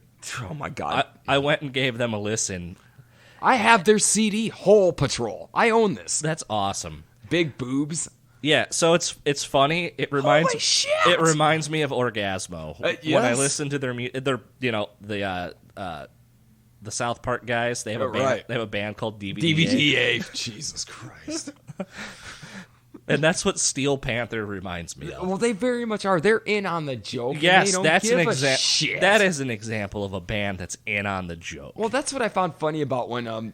Oh my god! I went and gave them a listen. I have their CD, Hole Patrol. I own this. That's awesome. Big boobs. Yeah, so it's funny. It reminds me of Orgasmo yes. when I listen to their music. They're the South Park guys. They have a band. Right. They have a band called DVDA. Jesus Christ. And that's what Steel Panther reminds me of. Well, they very much are. They're in on the joke. Yes, that's an example. That is an example of a band that's in on the joke. Well, that's what I found funny about when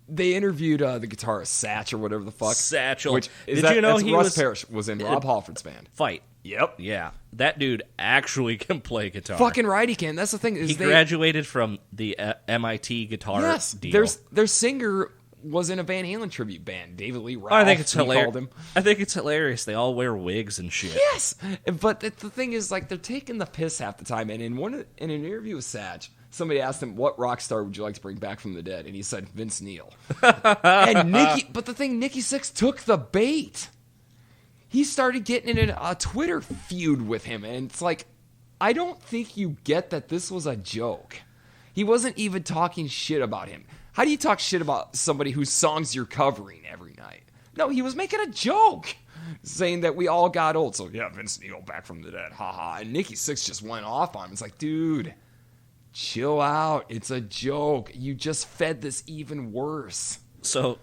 they interviewed the guitarist Satch or whatever the fuck. Satchel. Russ Parrish was in Rob Halford's band. Fight. Yep. Yeah. That dude actually can play guitar. Fucking right he can. That's the thing. He graduated from the MIT guitar deal. Their singer was in a Van Halen tribute band. David Lee Roth. I think it's hilarious. I think it's hilarious. They all wear wigs and shit. Yes. But the thing is, like, they're taking the piss half the time. And in an interview with Satch, somebody asked him, what rock star would you like to bring back from the dead? And he said, Vince Neil. And Nikki Sixx took the bait. He started getting in a Twitter feud with him. And it's like, I don't think you get that this was a joke. He wasn't even talking shit about him. How do you talk shit about somebody whose songs you're covering every night? No, he was making a joke, saying that we all got old. So, yeah, Vince Neil back from the dead. Ha. And Nikki Sixx just went off on him. It's like, dude, chill out. It's a joke. You just fed this even worse. So...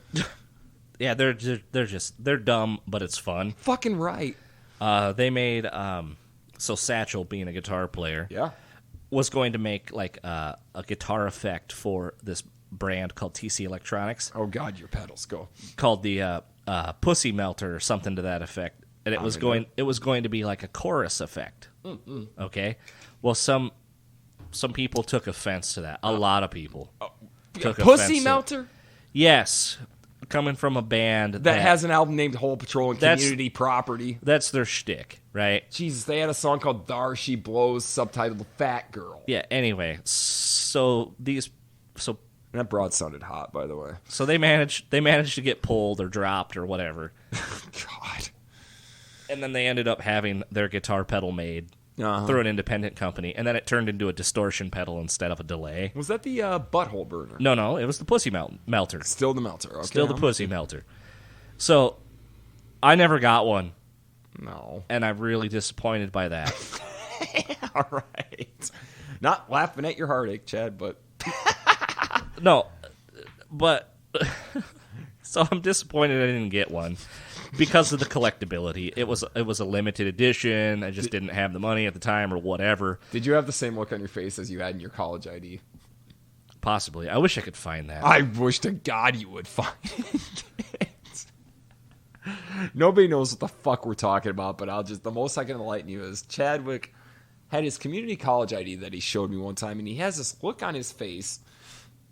Yeah, they're dumb, but it's fun. Fucking right. They made so Satchel, being a guitar player, was going to make like a guitar effect for this brand called TC Electronics. Oh God, your pedals go. Called the Pussy Melter or something to that effect, and it was going to be like a chorus effect. Okay, well some people took offense to that. A lot of people took offense. Pussy Melter. Yes. Coming from a band that has an album named Hole Patrol and Community Property. That's their shtick, right? Jesus, they had a song called Thar She Blows, subtitled Fat Girl. Yeah, anyway, so that broad sounded hot, by the way. So they managed to get pulled or dropped or whatever. God. And then they ended up having their guitar pedal made through an independent company, and then it turned into a distortion pedal instead of a delay. Was that the butthole burner? No, it was the Pussy Melter. Still the Melter. Okay, Still the Pussy Melter. So, I never got one. No. And I'm really disappointed by that. All right. Not laughing at your heartache, Chad, but... No, but... So I'm disappointed I didn't get one. Because of the collectability. It was a limited edition. I just didn't have the money at the time or whatever. Did you have the same look on your face as you had in your college ID? Possibly. I wish I could find that. I wish to God you would find it. Nobody knows what the fuck we're talking about, but the most I can enlighten you is Chadwick had his community college ID that he showed me one time, and he has this look on his face.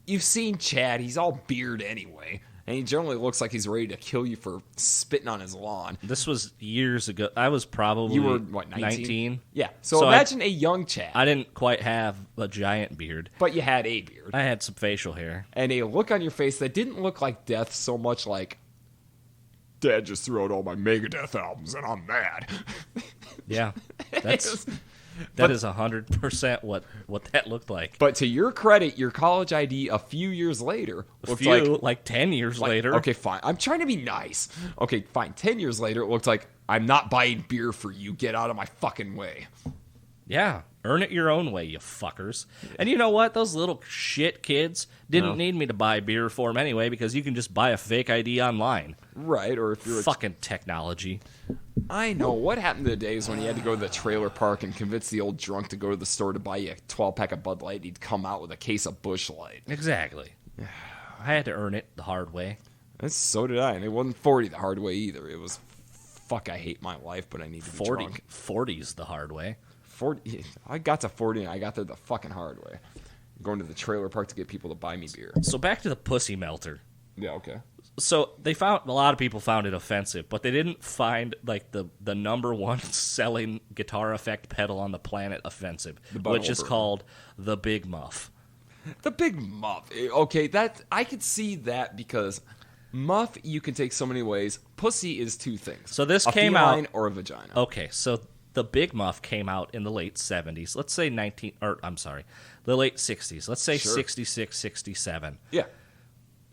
You've seen Chad. He's all beard anyway. And he generally looks like he's ready to kill you for spitting on his lawn. This was years ago. I was probably... You were, what, 19? Yeah. So imagine a young Chad. I didn't quite have a giant beard. But you had a beard. I had some facial hair. And a look on your face that didn't look like death so much like, Dad just threw out all my Megadeth albums and I'm mad. Yeah, that is 100% what that looked like. But to your credit, your college ID a few years later looked like 10 years later. Okay, fine. I'm trying to be nice. Okay, fine. 10 years later, it looked like I'm not buying beer for you. Get out of my fucking way. Yeah, earn it your own way, you fuckers. And you know what? Those little shit kids didn't need me to buy beer for them anyway, because you can just buy a fake ID online. Right, or if you're fucking technology. I know. What happened to the days when you had to go to the trailer park and convince the old drunk to go to the store to buy you a 12-pack of Bud Light, and he'd come out with a case of Busch Light. Exactly. I had to earn it the hard way. And so did I, and it wasn't 40 the hard way either. It was, fuck, I hate my life, but I need to be drunk. 40's the hard way. 40. I got to 40 and I got there the fucking hard way. Going to the trailer park to get people to buy me beer. So back to the pussy melter. Yeah, okay. So a lot of people found it offensive, but they didn't find like the number one selling guitar effect pedal on the planet offensive, which is called the Big Muff. The Big Muff. Okay, that I could see that because muff you can take so many ways. Pussy is two things. So this a came feline out or a vagina. Okay, so the Big Muff came out in the late 70s. Let's say the late 60s. Let's say 66, 67. Yeah.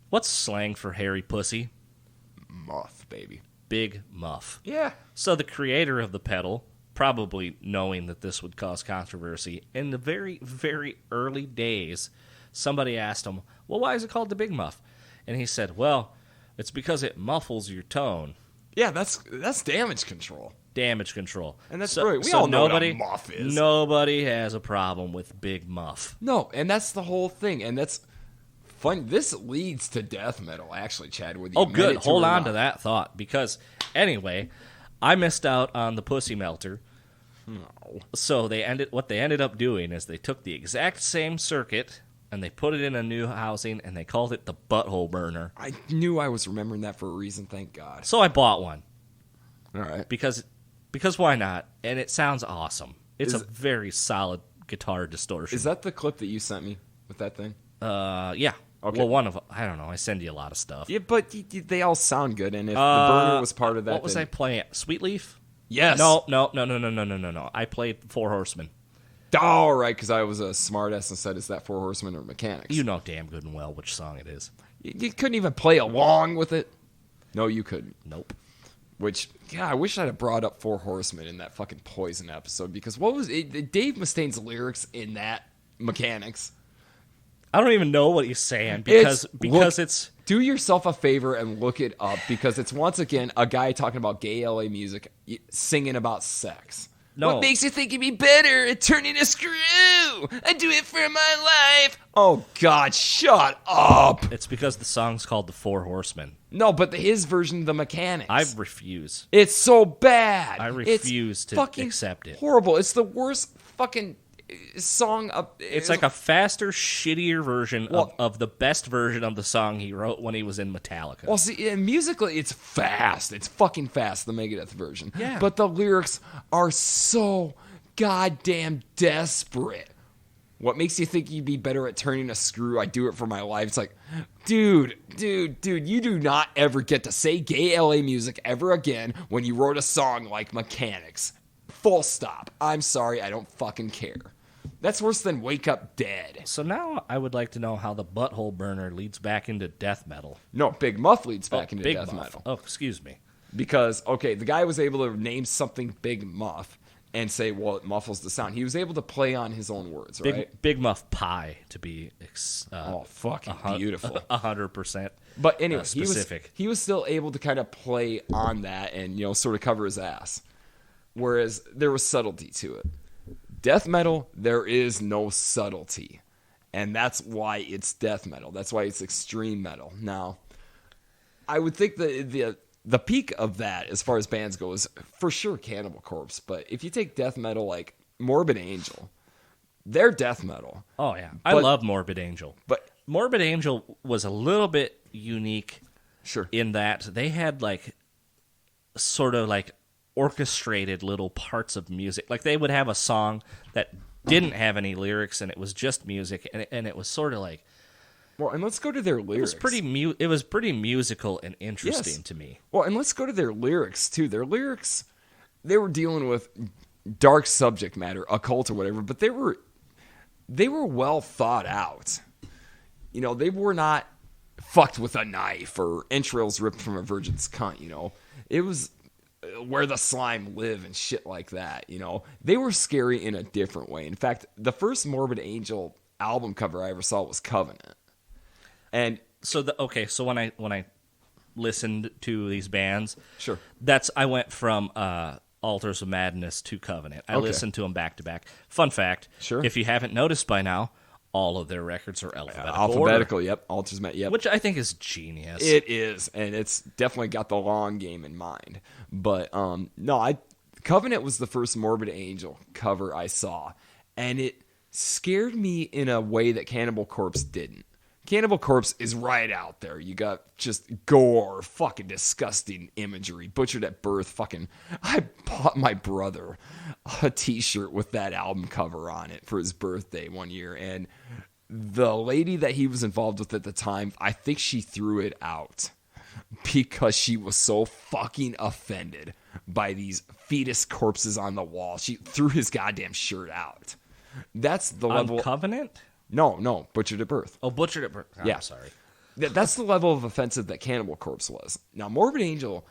What's slang for hairy pussy? Muff, baby. Big Muff. Yeah. So the creator of the pedal, probably knowing that this would cause controversy, in the very, very early days, somebody asked him, well, why is it called the Big Muff? And he said, well, it's because it muffles your tone. Yeah, that's damage control. Damage control. And that's brilliant. We all know what a muff is. Nobody has a problem with Big Muff. No, and that's the whole thing. And that's fun. This leads to death metal, actually, Chad. Oh, good. Hold on to that thought. Because, anyway, I missed out on the Pussy Melter. No. So what they ended up doing is they took the exact same circuit and they put it in a new housing and they called it the Butthole Burner. I knew I was remembering that for a reason, thank God. So I bought one. All right. Because why not? And it sounds awesome. It's a very solid guitar distortion. Is that the clip that you sent me with that thing? Yeah. Okay. Well, I don't know. I send you a lot of stuff. Yeah, but they all sound good. And if the burner was part of that, what was I playing? Sweet Leaf? Yes. No. I played Four Horsemen. All right, because I was a smartass and said, is that Four Horsemen or Mechanics? You know damn good and well which song it is. You couldn't even play along with it? No, you couldn't. Nope. Which, yeah, I wish I'd have brought up Four Horsemen in that fucking Poison episode, because what was it? Dave Mustaine's lyrics in that Mechanics? I don't even know what he's saying, because it's... Do yourself a favor and look it up, because it's, once again, a guy talking about gay LA music, singing about sex. No. What makes you think you'd be better at turning a screw? I do it for my life. Oh, God, shut up. It's because the song's called The Four Horsemen. No, but his version of the Mechanics. I refuse. It's so bad. I refuse to accept it. Horrible. It's the worst fucking song. It's like a faster, shittier version of the best version of the song he wrote when he was in Metallica. Well, see, musically, it's fast. It's fucking fast, the Megadeth version. Yeah. But the lyrics are so goddamn desperate. What makes you think you'd be better at turning a screw? I do it for my life. It's like, dude, you do not ever get to say gay LA music ever again when you wrote a song like Mechanics. Full stop. I'm sorry, I don't fucking care. That's worse than Wake Up Dead. So now I would like to know how the Butthole Burner leads back into death metal. No, Big Muff leads back into death metal. Oh, excuse me. Because, okay, the guy was able to name something Big Muff and say, well, it muffles the sound. He was able to play on his own words, right? Big Muff Pie, to be fucking beautiful. 100%. But anyway, specific. He was still able to kind of play on that and, sort of cover his ass. Whereas there was subtlety to it. Death metal, there is no subtlety. And that's why it's death metal. That's why it's extreme metal. Now, I would think that the peak of that, as far as bands go, is for sure Cannibal Corpse. But if you take death metal like Morbid Angel, they're death metal. Oh, yeah. I love Morbid Angel. But Morbid Angel was a little bit unique in that they had like sort of like orchestrated little parts of music. Like they would have a song that didn't have any lyrics and it was just music, and it was sort of like, well, and let's go to their lyrics. It was pretty musical and interesting to me. Well, and let's go to their lyrics too. Their lyrics, they were dealing with dark subject matter, occult or whatever, but they were well thought out. You know, they were not fucked with a knife or entrails ripped from a virgin's cunt, you know. It was where the slime live and shit like that, you know. They were scary in a different way. In fact, the first Morbid Angel album cover I ever saw was Covenant. And so when I listened to these bands, sure, I went from Altars of Madness to Covenant. I listened to them back to back. Fun fact, sure, if you haven't noticed by now, all of their records are alphabetical order, yep. Altars of Madness, yep. Which I think is genius. It is, and it's definitely got the long game in mind. But no, Covenant was the first Morbid Angel cover I saw, and it scared me in a way that Cannibal Corpse didn't. Cannibal Corpse is right out there. You got just gore, fucking disgusting imagery, butchered at birth. Fucking, I bought my brother a t-shirt with that album cover on it for his birthday one year, and the lady that he was involved with at the time, I think she threw it out because she was so fucking offended by these fetus corpses on the wall. She threw his goddamn shirt out. That's the level. Covenant? No, Butchered at Birth. Oh, Butchered at Birth. Yeah. I'm sorry. That's the level of offensive that Cannibal Corpse was. Now, Morbid Angel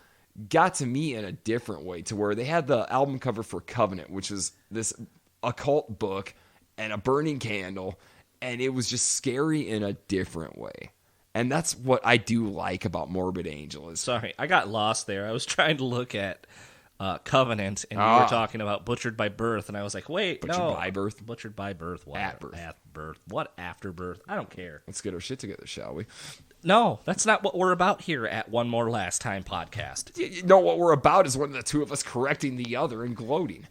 got to me in a different way, to where they had the album cover for Covenant, which is this occult book and a burning candle, and it was just scary in a different way. And that's what I do like about Morbid Angel. Sorry, I got lost there. I was trying to look at Covenant, and you were talking about Butchered by Birth, and I was like, wait, Butchered by Birth? Butchered by Birth. What? At birth. At birth. What after birth? I don't care. Let's get our shit together, shall we? No, that's not what we're about here at One More Last Time podcast. You know what we're about is one of the two of us correcting the other and gloating.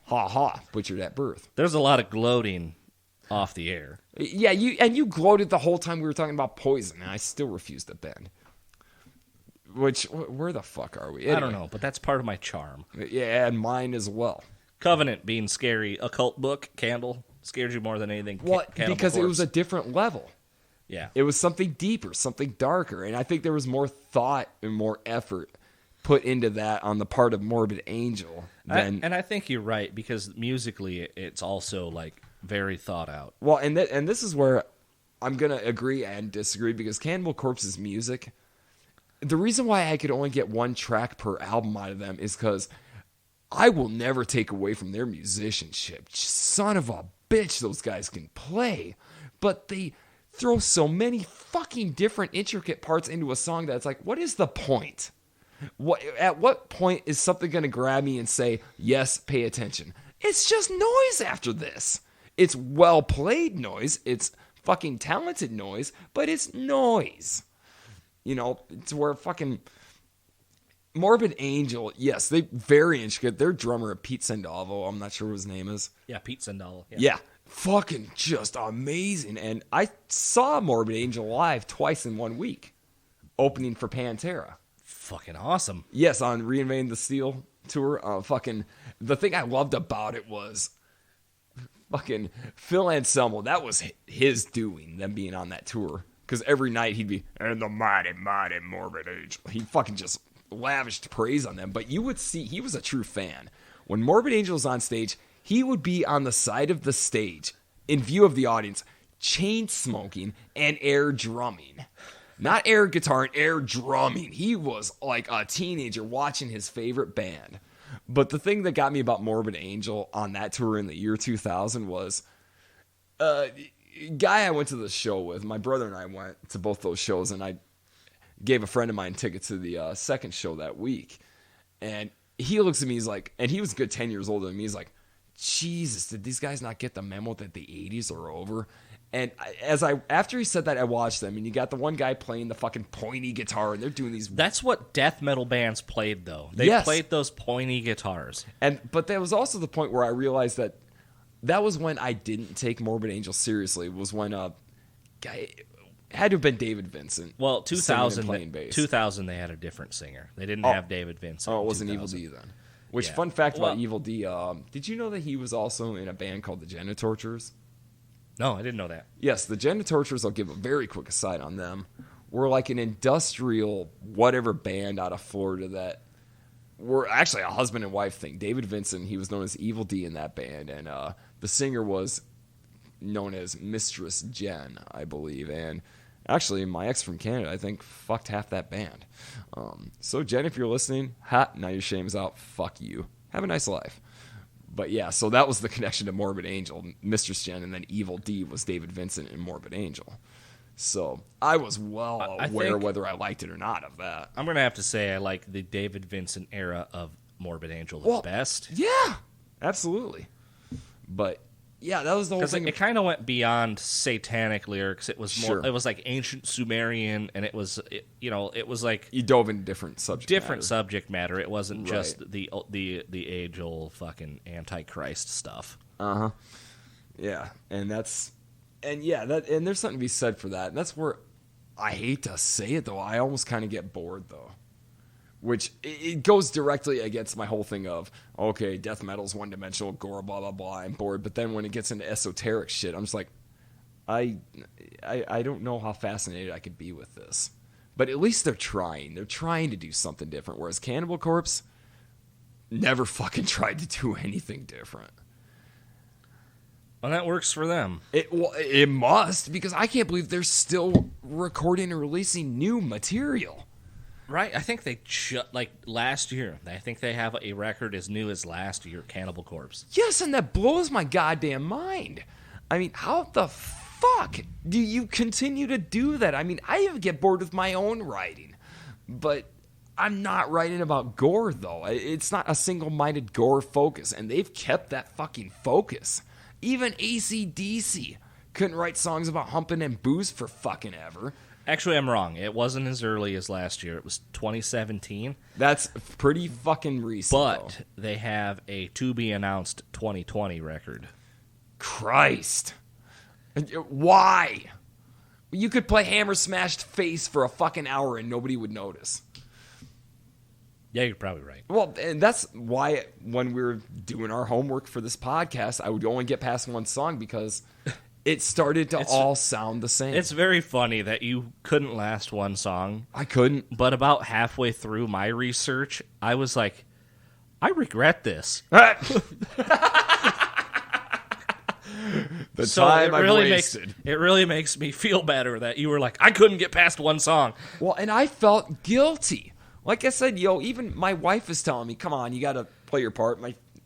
Ha ha, Butchered at Birth. There's a lot of gloating off the air. Yeah, you gloated the whole time we were talking about Poison, and I still refuse to bend. Where the fuck are we? Anyway. I don't know, but that's part of my charm. Yeah, and mine as well. Covenant being scary, occult book, candle, scared you more than anything. What? Because Corpse. It was a different level. Yeah. It was something deeper, something darker, and I think there was more thought and more effort put into that on the part of Morbid Angel. And I think you're right, because musically it's also like very thought out. Well, and this is where I'm going to agree and disagree, because Cannibal Corpse's music, the reason why I could only get one track per album out of them is because I will never take away from their musicianship. Son of a bitch, those guys can play. But they throw so many fucking different intricate parts into a song that it's like, what is the point? At what point is something going to grab me and say, yes, pay attention? It's just noise after this. It's well played noise. It's fucking talented noise, but it's noise. You know, it's where fucking Morbid Angel, yes, they very intricate. Their drummer, Pete Sandoval, I'm not sure what his name is. Yeah, Pete Sandoval. Yeah, fucking just amazing. And I saw Morbid Angel live twice in 1 week, opening for Pantera. Fucking awesome. Yes, on Reinventing the Steel tour. The thing I loved about it was fucking Phil Anselmo. That was his doing, them being on that tour. Because every night he'd be, and the mighty, mighty Morbid Angel. He fucking just lavished praise on them. But you would see, he was a true fan. When Morbid Angel was on stage, he would be on the side of the stage, in view of the audience, chain smoking and air drumming. Not air guitar and air drumming. He was like a teenager watching his favorite band. But the thing that got me about Morbid Angel on that tour in the year 2000 was... guy I went to the show with, my brother and I went to both those shows, and I gave a friend of mine tickets to the second show that week. And he looks at me, he's like, and he was a good 10 years older than me, he's like, Jesus, did these guys not get the memo that the 80s are over? And after he said that, I watched them, and you got the one guy playing the fucking pointy guitar, and they're doing these... That's what death metal bands played, though. They played those pointy guitars. But that was also the point where I realized that was when I didn't take Morbid Angel seriously, was when guy had to have been David Vincent. Well, 2000 they had a different singer. They didn't have David Vincent. Oh, it wasn't Evil D then. Which, fun fact about Evil D, did you know that he was also in a band called the Genitorturers? No, I didn't know that. Yes, the Genitorturers, I'll give a very quick aside on them, were like an industrial whatever band out of Florida that were actually a husband and wife thing. David Vincent, he was known as Evil D in that band, and the singer was known as Mistress Jen, I believe. And actually, my ex from Canada, I think, fucked half that band. So Jen, if you're listening, now your shame's out. Fuck you. Have a nice life. But yeah, so that was the connection to Morbid Angel, Mistress Jen, and then Evil D was David Vincent in Morbid Angel. So I was well aware whether I liked it or not of that. I'm going to have to say I like the David Vincent era of Morbid Angel the best. Yeah, absolutely. But yeah, that was the whole thing. Because it kind of went beyond satanic lyrics. It was more. It was like ancient Sumerian, and it was like you dove into different subject matter. It wasn't just the age old fucking Antichrist stuff. Yeah, and there's something to be said for that. And that's where I hate to say it though. I almost kind of get bored though. Which it goes directly against my whole thing of, okay, death metal's one-dimensional, gore, blah, blah, blah, I'm bored. But then when it gets into esoteric shit, I'm just like, I don't know how fascinated I could be with this. But at least they're trying. They're trying to do something different. Whereas Cannibal Corpse never fucking tried to do anything different. Well, that works for them. It must, because I can't believe they're still recording and releasing new material. Right, I think they last year. I think they have a record as new as last year, Cannibal Corpse. Yes, and that blows my goddamn mind. I mean, how the fuck do you continue to do that? I mean, I even get bored with my own writing, but I'm not writing about gore though. It's not a single-minded gore focus, and they've kept that fucking focus. Even AC/DC couldn't write songs about humping and booze for fucking ever. Actually, I'm wrong. It wasn't as early as last year. It was 2017. That's pretty fucking recent. But they have a to-be-announced 2020 record. Christ. Why? You could play Hammer Smashed Face for a fucking hour and nobody would notice. Yeah, you're probably right. Well, and that's why when we were doing our homework for this podcast, I would only get past one song because it started to all sound the same. It's very funny that you couldn't last one song. I couldn't. But about halfway through my research, I was like, I regret this. Time I wasted. It really makes me feel better that you were like, I couldn't get past one song. Well, and I felt guilty. Like I said, even my wife is telling me, come on, you got to play your part.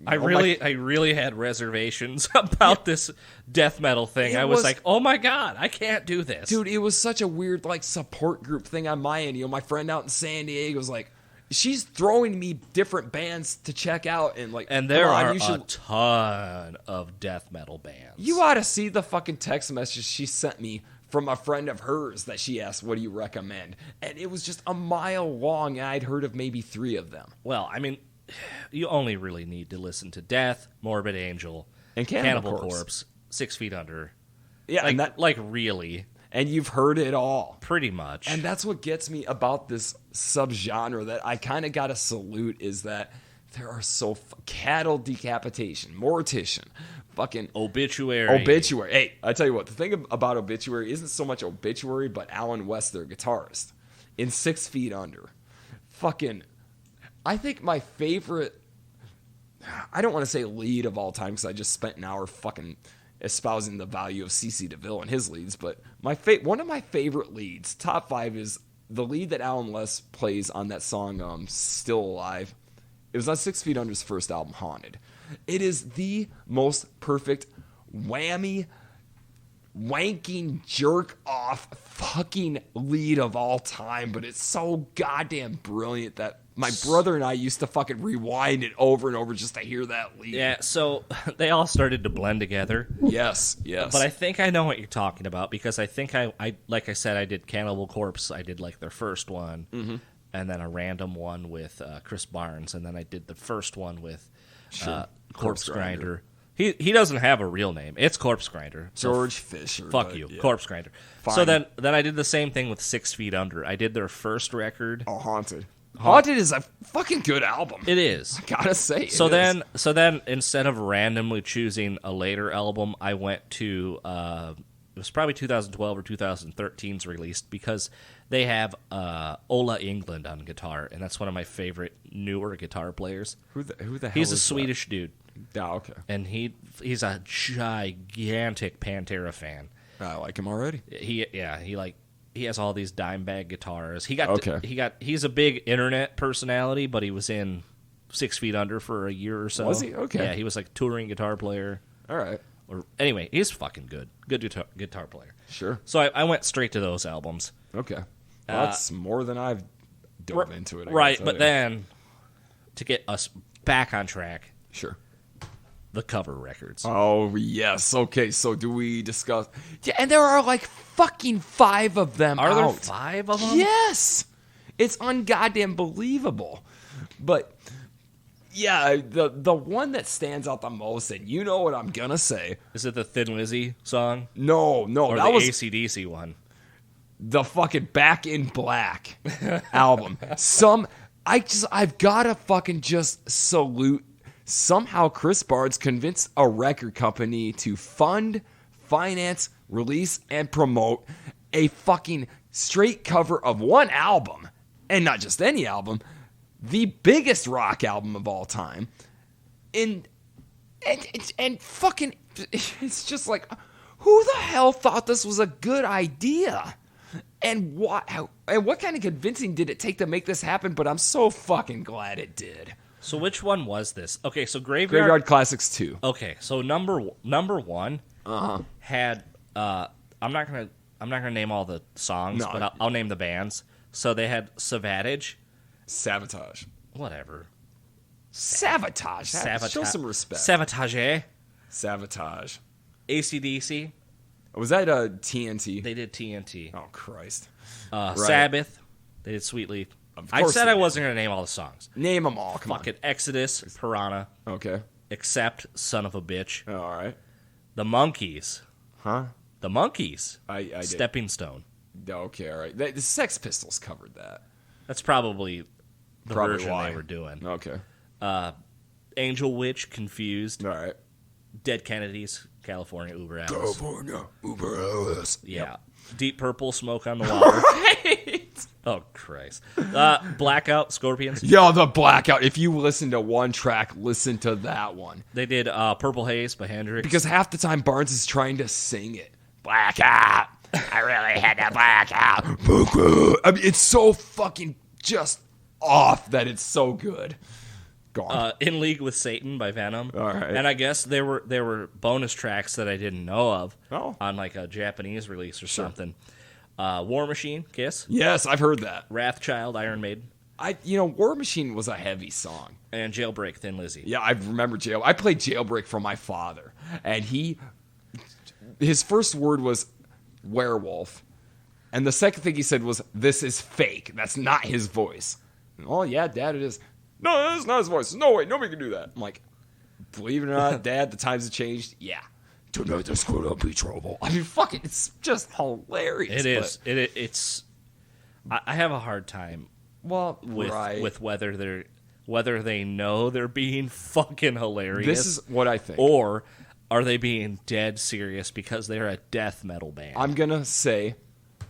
I really had reservations about this death metal thing. I was like, oh my God, I can't do this. Dude, it was such a weird support group thing on my end. My friend out in San Diego was like, she's throwing me different bands to check out. And there are a ton of death metal bands. You ought to see the fucking text message she sent me from a friend of hers that she asked, what do you recommend? And it was just a mile long, and I'd heard of maybe 3 of them. Well, I mean, you only really need to listen to Death, Morbid Angel, and Cannibal Corpse, 6 Feet Under. Yeah, really. And you've heard it all. Pretty much. And that's what gets me about this subgenre that I kind of got to salute is that there are cattle decapitation, mortician, fucking obituary. Hey, I tell you what, the thing about obituary isn't so much obituary, but Alan West, their guitarist, in 6 Feet Under. Fucking, I think my favorite, I don't want to say lead of all time because I just spent an hour fucking espousing the value of C.C. DeVille and his leads, but one of my favorite leads, top 5, is the lead that Alan West plays on that song, Still Alive. It was on 6 Feet Under's first album, Haunted. It is the most perfect whammy, wanking, jerk-off fucking lead of all time, but it's so goddamn brilliant that my brother and I used to fucking rewind it over and over just to hear that lead. Yeah, so they all started to blend together. Yes. But I think I know what you're talking about because I think I like I said, I did Cannibal Corpse. I did their first one. Mm-hmm. And then a random one with Chris Barnes, and then I did the first one with Corpse Grinder. He doesn't have a real name. It's Corpse Grinder. George Fisher. Fuck you, yeah. Corpse Grinder. Fine. So then I did the same thing with 6 Feet Under. I did their first record. Oh, Haunted. Haunted is a fucking good album. It is. I gotta say. So then instead of randomly choosing a later album, I went to was probably 2012 or 2013's released, because they have Ola England on guitar, and that's one of my favorite newer guitar players. Who the hell He's a is Swedish dude. Oh, okay. And he's a gigantic Pantera fan. I like him already. He has all these dime bag guitars. He's a big internet personality, but he was in 6 Feet Under for a year or so. Was he? Okay. Yeah, he was like a touring guitar player. All right. Anyway, he's fucking good. Good guitar player. Sure. So I went straight to those albums. Okay. Well, that's more than I've dove into it. Right, but then to get us back on track. Sure. The cover records. Oh, yes. Okay, so do we discuss... Yeah, and there are like fucking 5 of them Are there 5 of them? Yes! It's ungoddamn believable. But, yeah, the one that stands out the most, and you know what I'm gonna say... Is it the Thin Lizzy song? No, or that the was... AC/DC one? The fucking Back in Black album. I've gotta fucking just salute... Somehow Chris Barnes convinced a record company to fund, finance, release, and promote a fucking straight cover of one album, and not just any album, the biggest rock album of all time. And fucking, it's just like, who the hell thought this was a good idea? And what kind of convincing did it take to make this happen? But I'm so fucking glad it did. So which one was this? Okay, so Graveyard Classics 2. Okay, so number one had I'm not gonna name all the songs, but I'll name the bands. So they had Savatage, whatever, Sabotage. Show some respect. Sabotage, AC/DC. Was that TNT? They did TNT. Oh Christ. Right. Sabbath. They did Sweet Leaf. I said I wasn't going to name all the songs. Name them all. Come on. Fucking Exodus, Piranha. Okay. Accept, Son of a Bitch. Oh, all right. The Monkees. Huh? The Monkees. I Stepping Stone. Okay, all right. The Sex Pistols covered that. That's probably the version they were doing. Okay. Angel Witch, Confused. All right. Dead Kennedys, California, Uber Alice. California, Uber Alice. Yeah. Yep. Deep Purple, Smoke on the Water. Right. Oh, Christ. Blackout, Scorpions. Yo, the Blackout. If you listen to one track, listen to that one. They did Purple Haze by Hendrix. Because half the time Barnes is trying to sing it. Blackout. I really had to blackout. I mean, it's so fucking just off that it's so good. Gone. In League with Satan by Venom. All right. And I guess there were bonus tracks that I didn't know of on like a Japanese release or something. War Machine, Kiss. Yes, I've heard that. Wrathchild, Iron Maiden. War Machine was a heavy song. And Jailbreak, Thin Lizzy. Yeah, I remember I played Jailbreak for my father, and his first word was werewolf, and the second thing he said was, "This is fake. That's not his voice." And, oh yeah, Dad, it is. No, that's not his voice. No way, nobody can do that. I'm like, believe it or not, Dad, the times have changed. Yeah. Tonight there's gonna be trouble. I mean, fuck it. It's just hilarious. It is. It's. I have a hard time. With whether they know they're being fucking hilarious. This is what I think. Or are they being dead serious because they're a death metal band? I'm gonna say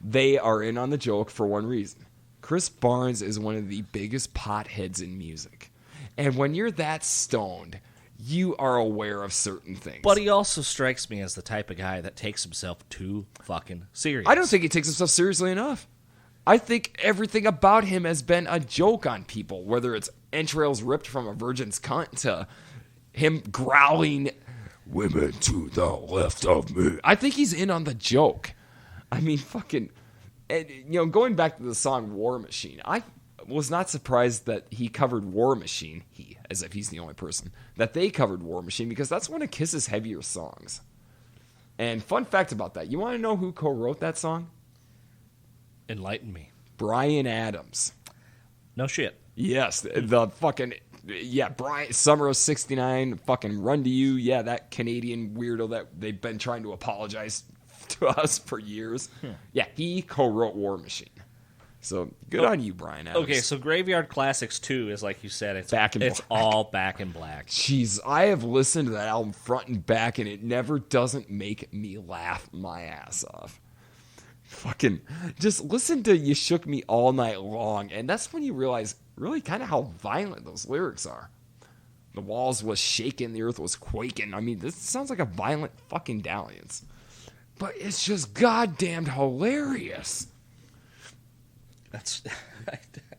they are in on the joke for one reason. Chris Barnes is one of the biggest potheads in music, and when you're that stoned, you are aware of certain things. But he also strikes me as the type of guy that takes himself too fucking serious. I don't think he takes himself seriously enough. I think everything about him has been a joke on people, whether it's entrails ripped from a virgin's cunt to him growling, "Women to the left of me." I think he's in on the joke. I mean, fucking... And, going back to the song War Machine, I was not surprised that he covered War Machine, as if he's the only person, that they covered War Machine, because that's one of Kiss's heavier songs. And fun fact about that, you want to know who co-wrote that song? Enlighten me. Bryan Adams. No shit. Yes, the fucking... Yeah, Brian, Summer of '69, fucking Run to You. Yeah, that Canadian weirdo that they've been trying to apologize to us for years. Yeah, he co-wrote War Machine. So good on you, Brian Adams. Okay, so Graveyard Classics 2 is like you said, it's all Back in Black. Jeez, I have listened to that album front and back, and it never doesn't make me laugh my ass off. Fucking just listen to You Shook Me All Night Long, and that's when you realize really kind of how violent those lyrics are. The walls was shaking, the earth was quaking. I mean, this sounds like a violent fucking dalliance. But it's just goddamn hilarious. That's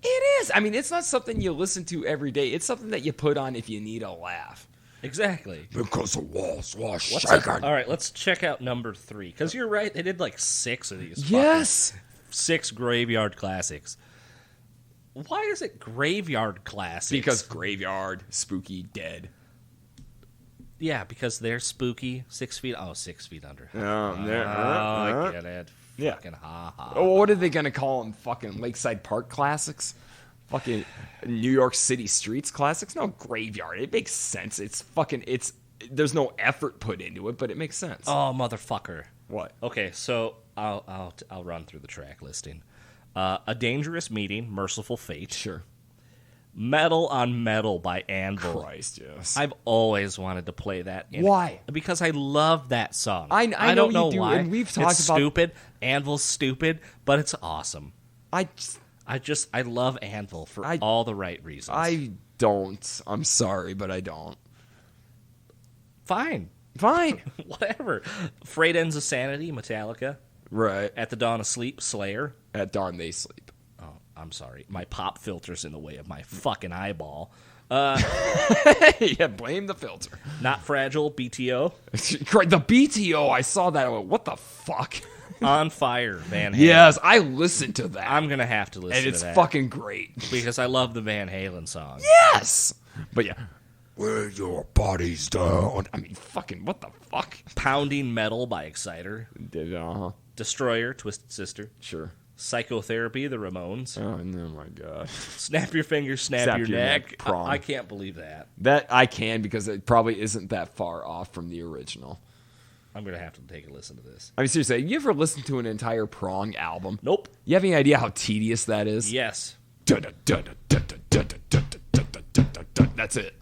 It is. I mean, it's not something you listen to every day. It's something that you put on if you need a laugh. Exactly. Because the walls was shaking. All right, let's check out number 3. Because you're right, they did like 6 of these. Yes. 6 Graveyard Classics. Why is it Graveyard Classics? Because graveyard, spooky, dead. Yeah, because they're spooky. 6 feet. Oh, 6 feet under. I get it. Yeah. Fucking ha-ha. Oh, what are they going to call them? Fucking Lakeside Park Classics? Fucking New York City Streets Classics? No, Graveyard. It makes sense. There's no effort put into it, but it makes sense. Oh, motherfucker. What? Okay, so I'll run through the track listing. A Dangerous Meeting, Merciful Fate. Sure. Metal on Metal by Anvil. Christ, yes. I've always wanted to play that. Why? Because I love that song. I don't know you do, why. and we've talked it's about stupid. Anvil's stupid, but it's awesome. I love Anvil for all the right reasons. I don't. I'm sorry, but I don't. Fine. Whatever. Freight Ends of Sanity, Metallica. Right. At the Dawn of Sleep, Slayer. At dawn they sleep. Oh, I'm sorry. My pop filter's in the way of my fucking eyeball. Yeah, blame the filter. Not Fragile, BTO. The BTO, I saw that. I went, what the fuck? On Fire, Van Halen. Yes, I listened to that. I'm going to have to listen to that. And it's fucking great. Because I love the Van Halen song. Yes! But yeah. Where your body's down. I mean, fucking, what the fuck? Pounding Metal by Exciter. Uh-huh. Destroyer, Twisted Sister. Sure. Psychotherapy, The Ramones. Oh my god. Snap Your Fingers, Snap Your Neck. Prong. I can't believe that. That I can, because it probably isn't that far off from the original. I'm going to have to take a listen to this. I mean, seriously, you ever listened to an entire Prong album? Nope. You have any idea how tedious that is? Yes. That's it.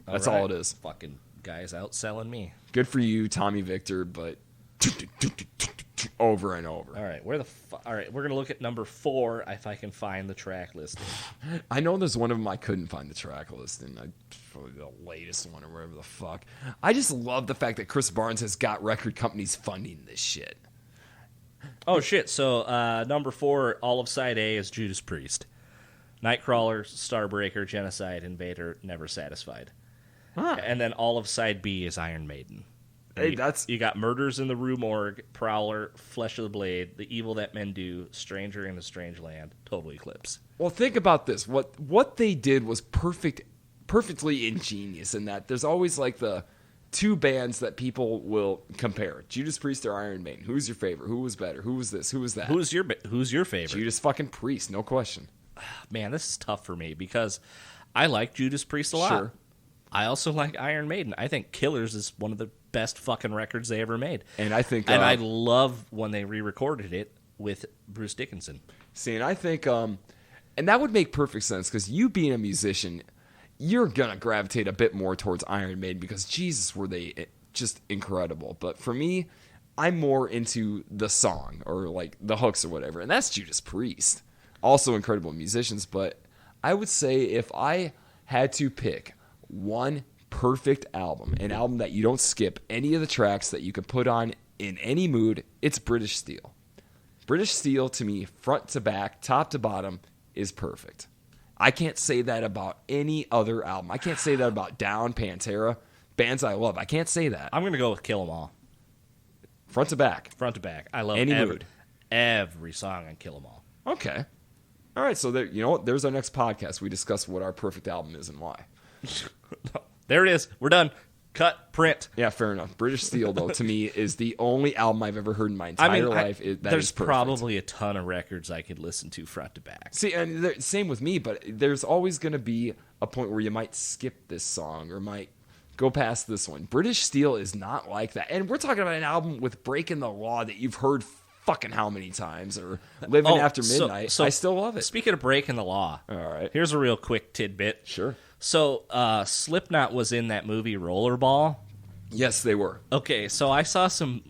That's all it is. Fucking guys out selling me. Good for you, Tommy Victor, but over and over. All right, all right, we're gonna look at number 4 if I can find the track listing. I know there's one of them I couldn't find the track listing. Probably the latest one or whatever the fuck. I just love the fact that Chris Barnes has got record companies funding this shit. Oh shit! So number 4, all of side A is Judas Priest, Nightcrawler, Starbreaker, Genocide, Invader, Never Satisfied. Huh. And then all of side B is Iron Maiden. Hey, you got Murders in the Rue Morgue, Prowler, Flesh of the Blade, The Evil That Men Do, Stranger in a Strange Land, Total Eclipse. Well, think about this. What they did was perfectly ingenious in that there's always like the two bands that people will compare: Judas Priest or Iron Maiden. Who's your favorite? Who was better? Who was this? Who was that? Who's your favorite? Judas fucking Priest, no question. Man, this is tough for me because I like Judas Priest a lot. Sure. I also like Iron Maiden. I think Killers is one of the best fucking records they ever made. And I think... and I love when they re-recorded it with Bruce Dickinson. See, and I think... and that would make perfect sense, because you being a musician, you're going to gravitate a bit more towards Iron Maiden, because Jesus, were they just incredible. But for me, I'm more into the song, or like the hooks or whatever, and that's Judas Priest. Also incredible musicians, but I would say if I had to pick one perfect album, an album that you don't skip any of the tracks, that you can put on in any mood, it's British Steel. British Steel, to me, front to back, top to bottom, is perfect. I can't say that about any other album. I can't say that about Down, Pantera, bands I love. I can't say that. I'm going to go with Kill 'Em All. Front to back. Front to back. I love any mood. Every song on Kill 'Em All. Okay. All right, so there, you know what? There's our next podcast. We discuss what our perfect album is and why. There it is. We're done. Cut. Print. Yeah, fair enough. British Steel, though, to me, is the only album I've ever heard in my entire life. There's probably a ton of records I could listen to front to back. See, and same with me, but there's always going to be a point where you might skip this song or might go past this one. British Steel is not like that. And we're talking about an album with Breaking the Law that you've heard fucking how many times, or Living After Midnight. I still love it. Speaking of breaking the law, all right, here's a real quick tidbit. Sure. So Slipknot was in that movie Rollerball. Yes, they were. Okay, so I saw some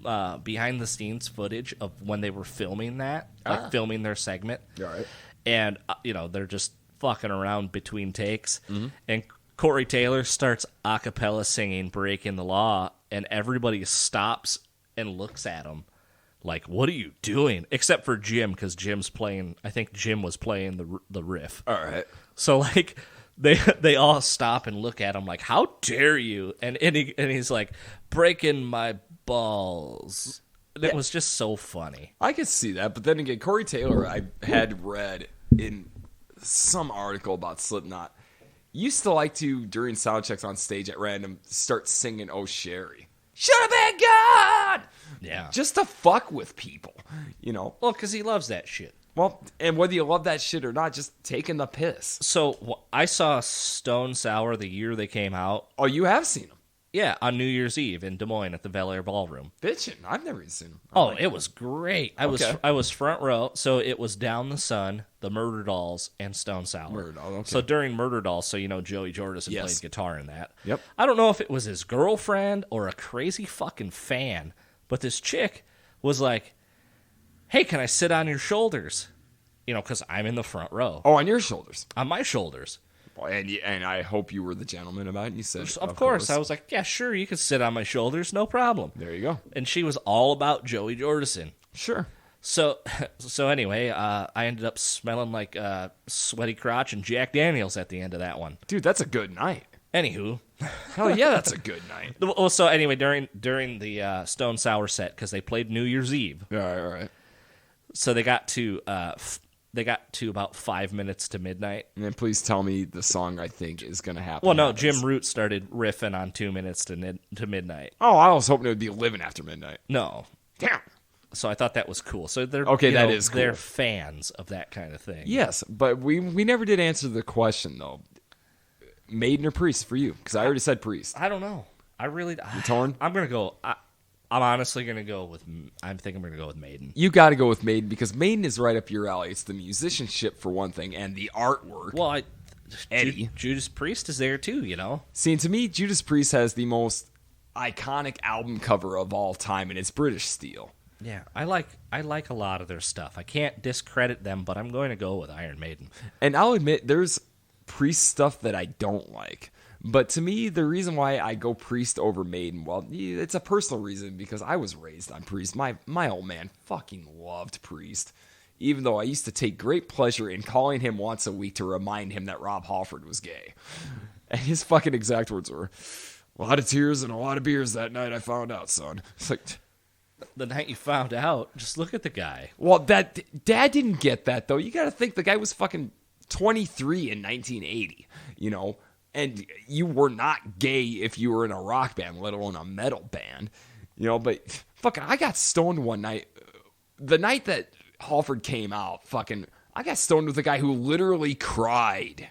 behind-the-scenes footage of when they were filming that, filming their segment. All right. And, they're just fucking around between takes. Mm-hmm. And Corey Taylor starts a cappella singing Breaking the Law, and everybody stops and looks at him like, what are you doing? Except for Jim, because Jim's playing, I think Jim was playing the riff. All right. So, like... They all stop and look at him like, how dare you? And he's like, breaking my balls. And it was just so funny. I could see that, but then again, Corey Taylor, I had read in some article about Slipknot, used to like to, during sound checks on stage at random, start singing Oh Sherry. Should have been God! Yeah. Just to fuck with people, Well, because he loves that shit. Well, and whether you love that shit or not, just taking the piss. So I saw Stone Sour the year they came out. Oh, you have seen them? Yeah, on New Year's Eve in Des Moines at the Bel Air Ballroom. Bitchin', I've never even seen them. Oh, it was great. I was front row, so it was Down the Sun, the Murder Dolls, and Stone Sour. Murder Dolls, okay. So during Murder Dolls, Joey Jordison played guitar in that. Yep. I don't know if it was his girlfriend or a crazy fucking fan, but this chick was like, hey, can I sit on your shoulders? Because I'm in the front row. Oh, on your shoulders. On my shoulders. And I hope you were the gentleman about it. And you said, of course. I was like, yeah, sure, you can sit on my shoulders, no problem. There you go. And she was all about Joey Jordison. Sure. So anyway, I ended up smelling like sweaty crotch and Jack Daniels at the end of that one. Dude, that's a good night. Anywho. Hell yeah, that's a good night. Well, so anyway, during the Stone Sour set, because they played New Year's Eve. All right. So they got to about 5 minutes to midnight. And then please tell me the song I think is going to happen. Well, no, Jim Root started riffing on 2 minutes to midnight. Oh, I was hoping it would be Living After Midnight. No. Damn. So I thought that was cool. So they're that is cool. They're fans of that kind of thing. Yes, but we never did answer the question though. Maiden or Priest for you? Because I already said Priest. I don't know. You torn? I'm gonna go. I'm honestly gonna go with. I'm thinking I'm gonna go with Maiden. You got to go with Maiden because Maiden is right up your alley. It's the musicianship for one thing, and the artwork. Well, Eddie Judas Priest is there too. See, and to me, Judas Priest has the most iconic album cover of all time, and it's British steel. Yeah, I like a lot of their stuff. I can't discredit them, but I'm going to go with Iron Maiden. And I'll admit, there's Priest stuff that I don't like. But to me, the reason why I go Priest over Maiden, well, it's a personal reason because I was raised on Priest. My old man fucking loved Priest, even though I used to take great pleasure in calling him once a week to remind him that Rob Halford was gay. And his fucking exact words were, a lot of tears and a lot of beers that night I found out, son. It's like... The night you found out, just look at the guy. Well, Dad didn't get that, though. You got to think the guy was fucking 23 in 1980, and you were not gay if you were in a rock band, let alone a metal band, but fucking I got stoned one night. The night that Halford came out, I got stoned with a guy who literally cried.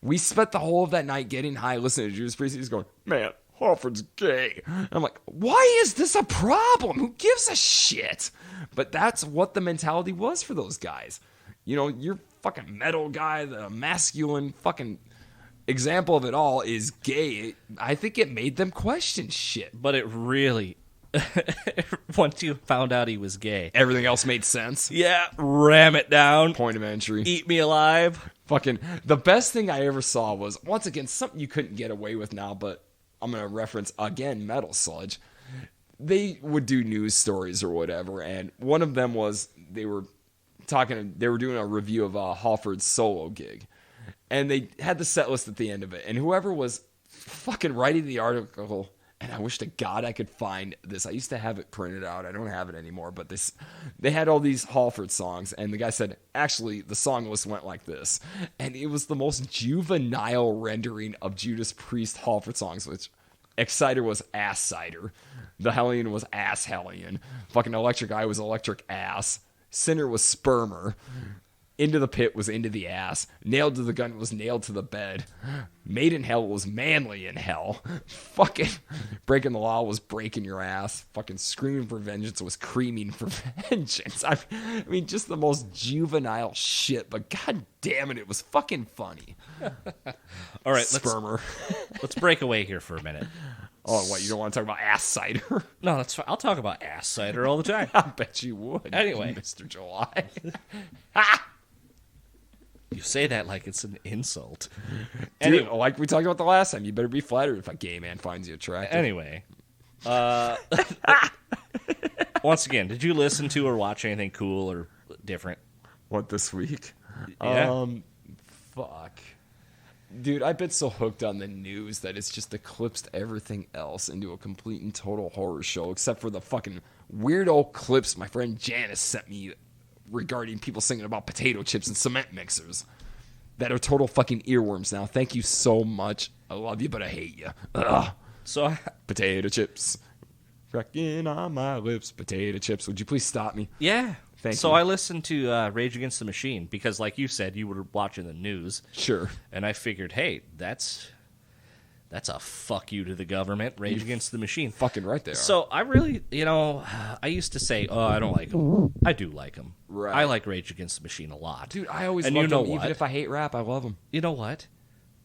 We spent the whole of that night getting high, listening to Judas Priest. He's going, man, Halford's gay. And I'm like, why is this a problem? Who gives a shit? But that's what the mentality was for those guys. Your fucking metal guy, the masculine fucking example of it all is gay. I think it made them question shit. But it really, once you found out he was gay, everything else made sense. Yeah, ram it down. Point of entry. Eat me alive. Fucking, the best thing I ever saw was, once again, something you couldn't get away with now, but I'm going to reference, again, Metal Sludge. They would do news stories or whatever, and one of them was they were doing a review of Halford's solo gig, and they had the set list at the end of it, and whoever was fucking writing the article, and I wish to God I could find this. I used to have it printed out. I don't have it anymore, but they had all these Halford songs, and the guy said, actually, the song list went like this. And it was the most juvenile rendering of Judas Priest Halford songs, which Exciter was Ass Cider. The Hellion was Ass Hellion. Fucking Electric Eye was Electric Ass. Sinner was Spermer. Into the pit was into the ass. Nailed to the gun was nailed to the bed. Made in hell was manly in hell. Fucking breaking the law was breaking your ass. Fucking screaming for vengeance was creaming for vengeance. I mean, just the most juvenile shit, but god damn it, it was fucking funny. All right, Spermer. Let's break away here for a minute. Oh, what, you don't want to talk about ass cider? No, that's fine. I'll talk about ass cider all the time. I bet you would. Anyway. Mr. July. You say that like it's an insult. Dude, Anyway, like we talked about the last time, you better be flattered if a gay man finds you attractive. anyway, once again, did you listen to or watch anything cool or different? What, this week? Yeah. Fuck. Dude, I've been so hooked on the news that it's just eclipsed everything else into a complete and total horror show, except for the fucking weirdo clips my friend Janice sent me regarding people singing about potato chips and cement mixers that are total fucking earworms now. Thank you so much. I love you, but I hate you. Ugh. So, Potato chips. Cracking on my lips. Potato chips. Would you please stop me? yeah. Thank So you. I listened to Rage Against the Machine because, like you said, you were watching the news. Sure. And I figured, hey, that's a fuck you to the government. Rage Against the Machine. Fucking right there. So I really, I used to say, oh, I don't like them. I do like them. Right. I like Rage Against the Machine a lot. Dude, I always And loved you know them. what? Even if I hate rap, I love them. You know what?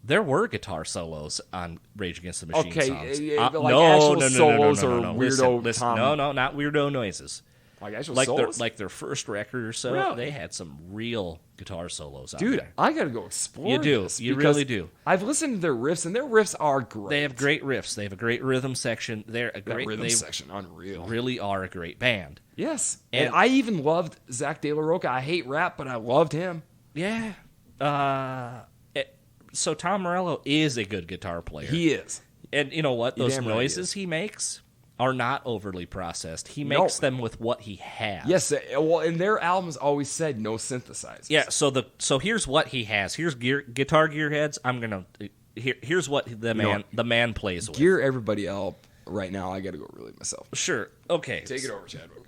There were guitar solos on Rage Against the Machine Okay, songs. but like actual solos or weirdo Listen, Tom- no, not weirdo noises. Like actual Like solos? their first record or so, Really? they had some real guitar solos on Dude, there. I gotta go explore You do. this You because really do. I've listened to their riffs, and their riffs are great. They have great riffs. They have a great rhythm section. They're a that great rhythm they section, unreal. really are a great band. Yes, And- and I even loved Zach De La Rocha. I hate rap, but I loved him. Yeah. So Tom Morello is a good guitar player. He is. And you know what? Those damn right he noises he makes are not overly processed. He makes them with what he has. Yes, well, and their albums always said no synthesizers. Yeah. So here's what he has. Here's guitar gear heads. I'm gonna. Here's what the man plays with. Gear everybody up right now. I gotta go relieve myself. Sure. Okay. Take it over, Chadwick.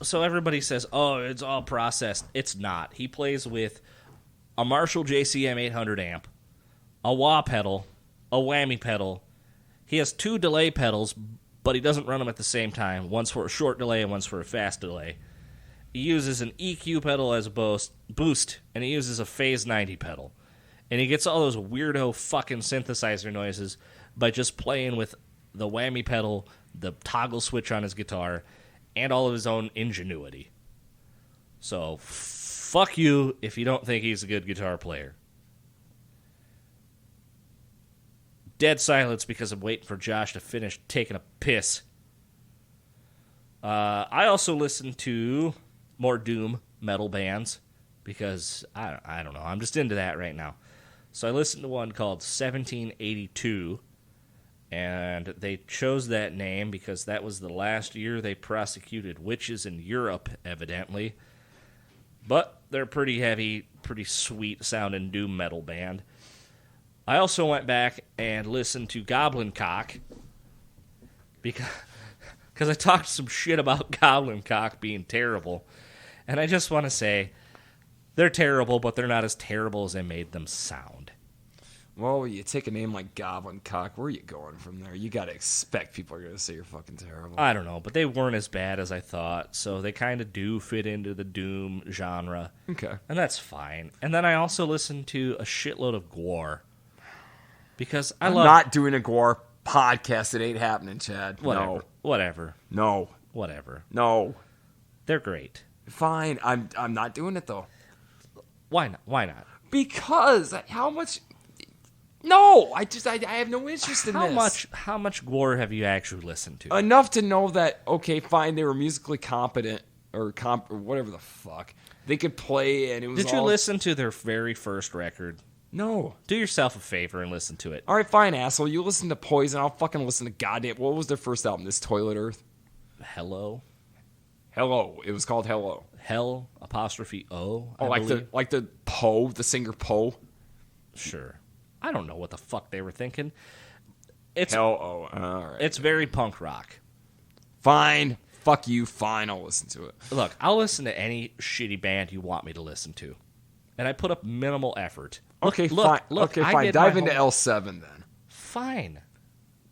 So everybody says, "Oh, it's all processed." It's not. He plays with a Marshall JCM 800 amp, a wah pedal, a whammy pedal. He has 2 delay pedals, but he doesn't run them at the same time. One's for a short delay and one's for a fast delay. He uses an EQ pedal as a boost, and he uses a Phase 90 pedal. And he gets all those weirdo fucking synthesizer noises by just playing with the whammy pedal, the toggle switch on his guitar, and all of his own ingenuity. So, fuck you if you don't think he's a good guitar player. Dead silence because I'm waiting for Josh to finish taking a piss. I also listen to more doom metal bands because I don't know. I'm just into that right now. So I listened to one called 1782, and they chose that name because that was the last year they prosecuted witches in Europe, evidently. But they're pretty heavy, pretty sweet sounding doom metal band. I also went back and listened to Goblin Cock because I talked some shit about Goblin Cock being terrible. And I just want to say, they're terrible, but they're not as terrible as I made them sound. Well, you take a name like Goblin Cock, where are you going from there? You gotta expect people are gonna say you're fucking terrible. I don't know, but they weren't as bad as I thought, so they kind of do fit into the doom genre. Okay. And that's fine. And then I also listened to a shitload of Gwar. Because I'm not doing a Gwar podcast. It ain't happening, Chad. Whatever. No. They're great. Fine. I'm not doing it though. Why not? Why not? Because how much? No, I have no interest in this. How much Gwar have you actually listened to? Enough to know that okay, fine, they were musically competent or whatever the fuck they could play, and it was. Did you listen to their very first record? No. Do yourself a favor and listen to it. All right, fine, asshole. You listen to Poison. I'll fucking listen to goddamn. What was their first album? This Toilet Earth. Hello. It was called Hello. Hell apostrophe O. Oh, like the Poe, the singer Poe. Sure. I don't know what the fuck they were thinking. It's All right. It's very punk rock. Fine. fuck you, fine, I'll listen to it. Look, I'll listen to any shitty band you want me to listen to. And I put up minimal effort. Okay, fine. Dive into L7 then. Fine.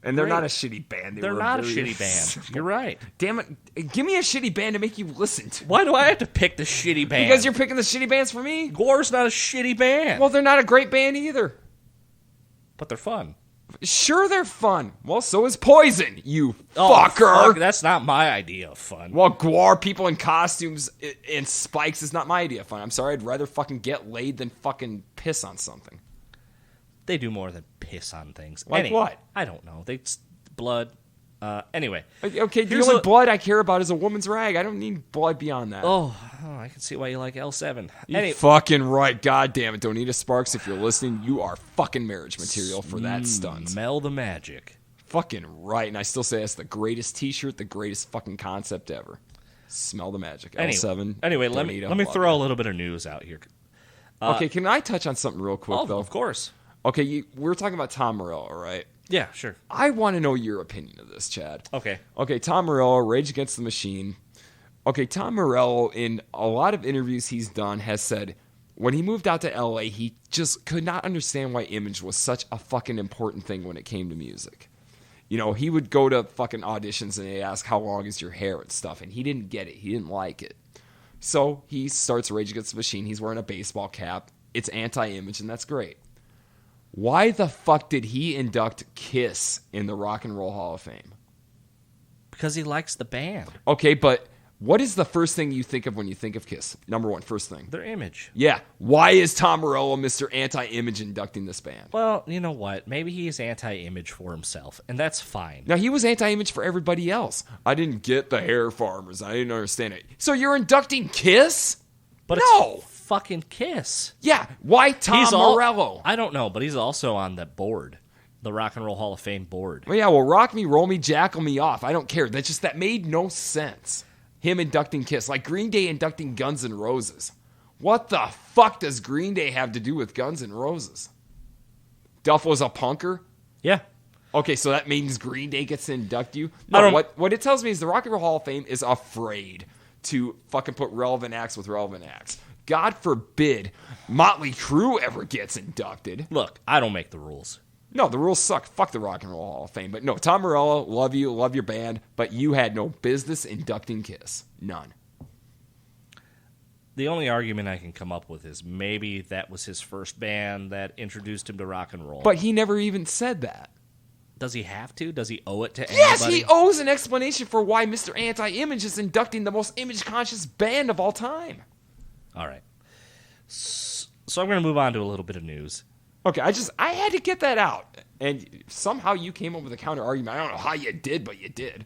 And they're not a shitty band. They're not a shitty band. You're right. Damn it. Give me a shitty band to make you listen to. Why do I have to pick the shitty band? Because you're picking the shitty bands for me? Gore's not a shitty band. Well, they're not a great band either. But they're fun. Sure, they're fun. Well, so is Poison, you fucker. Fuck, that's not my idea of fun. Well, Gwar, people in costumes and spikes is not my idea of fun. I'm sorry, I'd rather fucking get laid than fucking piss on something. They do more than piss on things. Like what? I don't know. Blood. Anyway. Okay, the only blood I care about is a woman's rag. I don't need blood beyond that. Oh, I can see why you like L7. You're fucking right. God damn it. Donita Sparks, if you're listening, you are fucking marriage material for that stunt. Smell the magic. Fucking right. And I still say it's the greatest t-shirt, the greatest fucking concept ever. Smell the magic. L7. Anyway, let me throw a little bit of news out here. Okay, can I touch on something real quick, though? Of course. Okay, we were talking about Tom Morello, right? Yeah, sure. I want to know your opinion of this, Chad. Okay. Okay, Tom Morello, Rage Against the Machine. Okay, Tom Morello, in a lot of interviews he's done, has said when he moved out to L.A., he just could not understand why image was such a fucking important thing when it came to music. You know, he would go to fucking auditions and they ask, how long is your hair and stuff, and he didn't get it. He didn't like it. So he starts Rage Against the Machine. He's wearing a baseball cap. It's anti-image, and that's great. Why the fuck did he induct Kiss in the Rock and Roll Hall of Fame? Because he likes the band. Okay, but what is the first thing you think of when you think of Kiss? Number one, first thing. Their image. Yeah. Why is Tom Morello Mr. Anti-Image inducting this band? Well, you know what? Maybe he's anti-image for himself, and that's fine. Now, he was anti-image for everybody else. I didn't get the hair farmers. I didn't understand it. So you're inducting Kiss? But no. It's fucking Kiss. Yeah. Why Tom Morello? I don't know, but he's also on the board. The Rock and Roll Hall of Fame board. Well, yeah, well, rock me, roll me, jackal me off. I don't care. That made no sense. Him inducting Kiss. Like Green Day inducting Guns N' Roses. What the fuck does Green Day have to do with Guns N' Roses? Duff was a punker? Yeah. Okay, so that means Green Day gets to induct you? No, what it tells me is the Rock and Roll Hall of Fame is afraid to fucking put relevant acts with relevant acts. God forbid Motley Crue ever gets inducted. Look, I don't make the rules. No, the rules suck. Fuck the Rock and Roll Hall of Fame. But no, Tom Morello, love you, love your band, but you had no business inducting Kiss. None. The only argument I can come up with is maybe that was his first band that introduced him to rock and roll. But he never even said that. Does he have to? Does he owe it to anybody? Yes, he owes an explanation for why Mr. Anti-Image is inducting the most image-conscious band of all time. All right. So I'm going to move on to a little bit of news. Okay, I had to get that out. And somehow you came up with a counter-argument. I don't know how you did, but you did.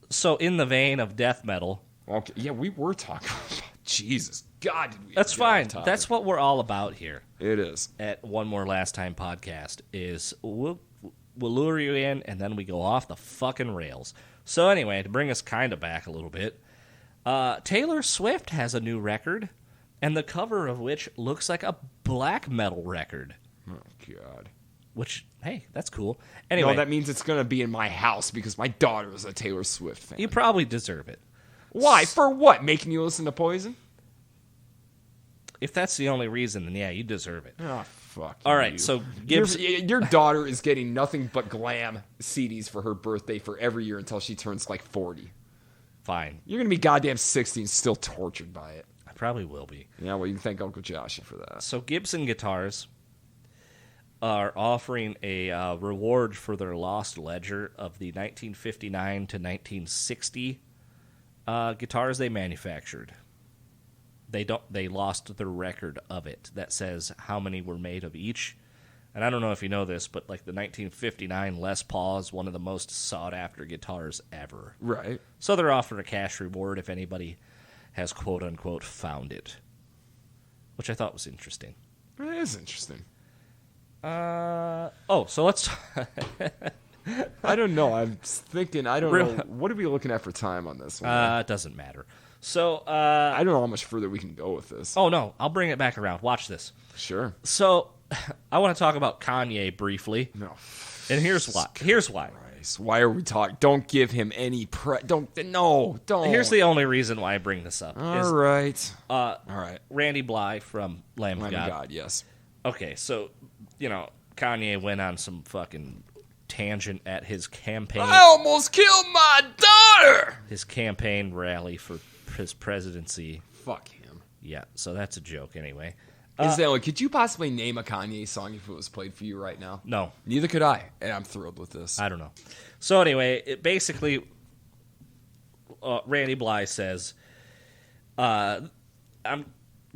So in the vein of death metal. Okay, yeah, we were talking about Jesus. God, did we? That's fine. That's what we're all about here. It is. At One More Last Time podcast is we'll lure you in and then we go off the fucking rails. So anyway, to bring us kind of back a little bit, Taylor Swift has a new record, and the cover of which looks like a black metal record. Oh, God. Which, hey, that's cool. Anyway. No, that means it's going to be in my house because my daughter is a Taylor Swift fan. You probably deserve it. Why? For what? Making you listen to Poison? If that's the only reason, then yeah, you deserve it. Oh, fuck. All right, so Gibbs... Your daughter is getting nothing but glam CDs for her birthday for every year until she turns like 40. Fine. You're going to be goddamn 60 and still tortured by it. I probably will be. Yeah, well, you can thank Uncle Josh for that. So Gibson Guitars are offering a reward for their lost ledger of the 1959 to 1960 guitars they manufactured. They lost the record of it that says how many were made of each. And I don't know if you know this, but like the 1959 Les Paul is one of the most sought-after guitars ever. Right. So they're offering a cash reward if anybody has quote-unquote found it, which I thought was interesting. It is interesting. So let's... I don't know. I'm thinking, I don't know. What are we looking at for time on this one? It doesn't matter. So, I don't know how much further we can go with this. Oh, no. I'll bring it back around. Watch this. Sure. So, I want to talk about Kanye briefly. No. And here's why. Christ. Why are we talking? Don't give him any don't. Here's the only reason why I bring this up. All right. Randy Bly from Lamb of God. God, yes. Okay, so, Kanye went on some fucking tangent at his campaign. I almost killed my daughter! His campaign rally for his presidency. Fuck him. Yeah, so that's a joke anyway. Incidentally, could you possibly name a Kanye song if it was played for you right now? No. Neither could I, and I'm thrilled with this. I don't know. So anyway, Randy Bly says, I'm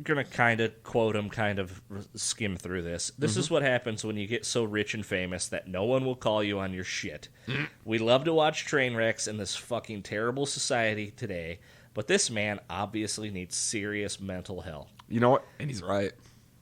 going to kind of quote him, kind of skim through this. This is what happens when you get so rich and famous that no one will call you on your shit. We love to watch train wrecks in this fucking terrible society today, but this man obviously needs serious mental help. You know what? And he's right.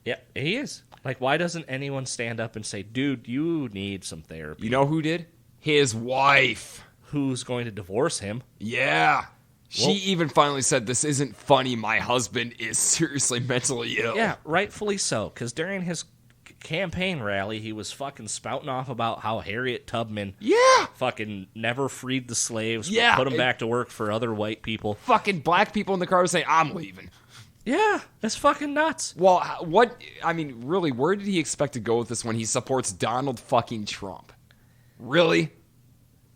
Yeah, he is. Like, why doesn't anyone stand up and say, dude, you need some therapy? You know who did? His wife. Who's going to divorce him? Yeah. She even finally said, this isn't funny. My husband is seriously mentally ill. Yeah, rightfully so. Because during his campaign rally, he was fucking spouting off about how Harriet Tubman fucking never freed the slaves, but put them back to work for other white people. Fucking black people in the car were saying, I'm leaving. Yeah, that's fucking nuts. Well, really, where did he expect to go with this when he supports Donald fucking Trump? Really?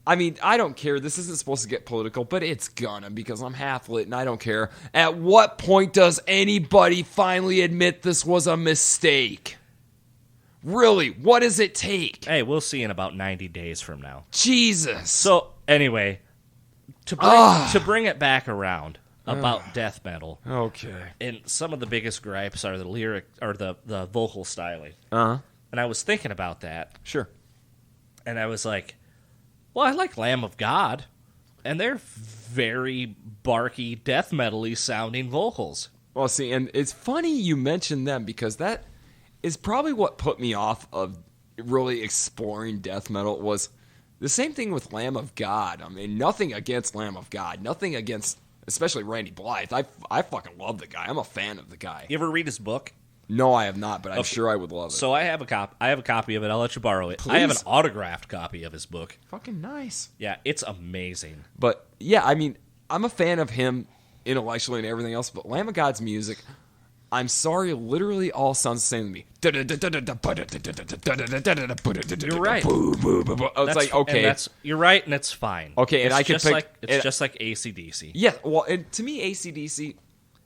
I mean, I don't care. This isn't supposed to get political, but it's gonna because I'm half lit and I don't care. At what point does anybody finally admit this was a mistake? Really, what does it take? Hey, we'll see in about 90 days from now. Jesus. So, anyway, to bring it back around about death metal. Okay. And some of the biggest gripes are the lyric or the vocal styling. Uh-huh. And I was thinking about that. Sure. And I was like, well, I like Lamb of God. And they're very barky, death metal-y sounding vocals. Well, see, and it's funny you mentioned them because that is probably what put me off of really exploring death metal was the same thing with Lamb of God. I mean, nothing against Lamb of God. Nothing against, especially Randy Blythe. I fucking love the guy. I'm a fan of the guy. You ever read his book? No, I have not, but I'm sure I would love it. So I have a copy of it. I'll let you borrow it. Please. I have an autographed copy of his book. Fucking nice. Yeah, it's amazing. But, yeah, I mean, I'm a fan of him intellectually and everything else, but Lamb of God's music, I'm sorry, literally all sounds the same to me. You're right. It's like, okay. You're right, and it's fine. Okay, and I can pick... It's just like AC/DC. Yeah, well, and to me, AC/DC...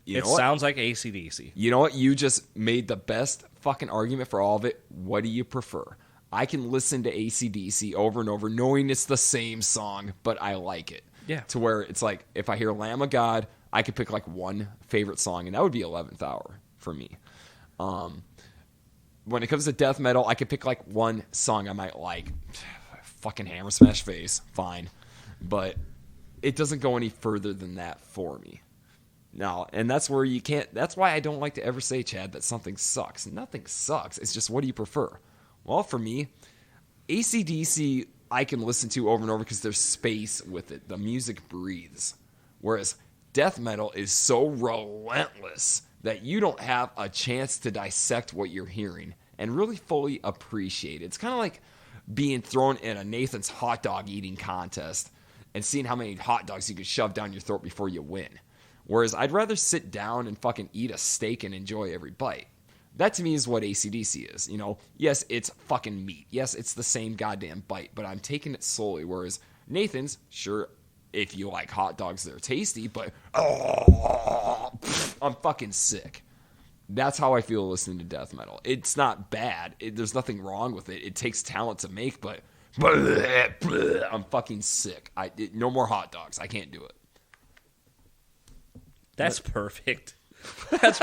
It sounds like AC/DC. You know what? You just made the best fucking argument for all of it. What do you prefer? I can listen to AC/DC over and over, knowing it's the same song, but I like it. Yeah. To where it's like, if I hear Lamb of God, I could pick like one favorite song, and that would be 11th Hour for me. When it comes to death metal, I could pick like one song I might like. Fucking Hammer Smash Face, fine. But it doesn't go any further than that for me. No, and that's where you can't... That's why I don't like to ever say, Chad, that something sucks. Nothing sucks. It's just, what do you prefer? Well, for me, AC/DC I can listen to over and over because there's space with it. The music breathes. Whereas death metal is so relentless that you don't have a chance to dissect what you're hearing and really fully appreciate it. It's kind of like being thrown in a Nathan's hot dog eating contest and seeing how many hot dogs you can shove down your throat before you win. Whereas I'd rather sit down and fucking eat a steak and enjoy every bite. That to me is what AC/DC is. You know, yes, it's fucking meat. Yes, it's the same goddamn bite, but I'm taking it slowly. Whereas Nathan's, sure, if you like hot dogs, they're tasty, but I'm fucking sick. That's how I feel listening to death metal. It's not bad. There's nothing wrong with it. It takes talent to make, but I'm fucking sick. No more hot dogs. I can't do it. That's perfect. That's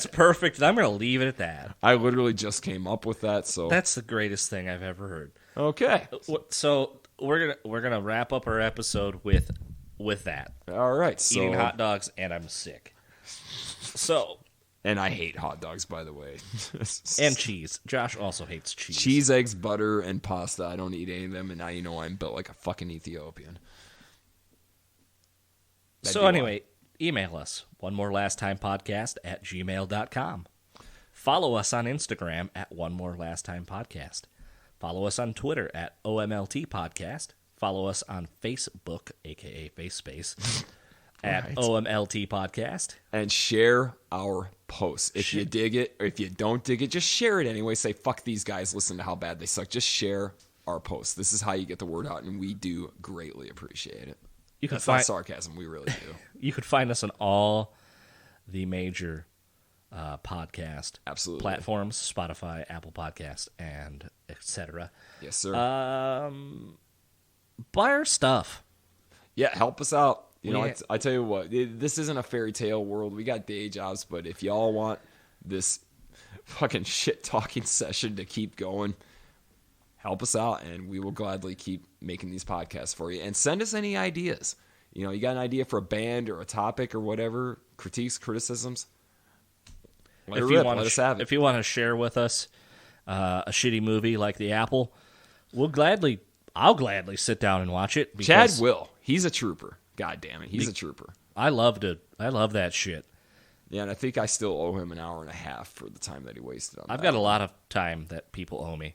perfect, and I'm going to leave it at that. I literally just came up with that, so... That's the greatest thing I've ever heard. Okay. So we're gonna wrap up our episode with that. All right. So... Eating hot dogs, and I'm sick. So... And I hate hot dogs, by the way. And cheese. Josh also hates cheese. Cheese, eggs, butter, and pasta. I don't eat any of them, and now you know I'm built like a fucking Ethiopian. So anyway... Email us, onemorelastimepodcast@gmail.com. Follow us on Instagram at onemorelastimepodcast. Follow us on Twitter at OMLT Podcast. Follow us on Facebook, a.k.a. Facespace, at OMLT Podcast. And share our posts. If you dig it, or if you don't dig it, just share it anyway. Say, fuck these guys, listen to how bad they suck. Just share our posts. This is how you get the word out, and we do greatly appreciate it. That's not sarcasm. We really do. You could find us on all the major podcast platforms, Spotify, Apple Podcast, and etc. Yes, sir. Buy our stuff. Yeah, help us out. You know, I tell you what, this isn't a fairy tale world. We got day jobs, but if y'all want this fucking shit-talking session to keep going, help us out, and we will gladly keep making these podcasts for you. And send us any ideas. You know, you got an idea for a band or a topic or whatever, critiques, criticisms, let us have it. If you want to share with us a shitty movie like The Apple, I'll gladly sit down and watch it. Chad will. He's a trooper. God damn it. He's a trooper. I love that shit. Yeah, and I think I still owe him an hour and a half for the time that he wasted on I've got a lot of time that people owe me.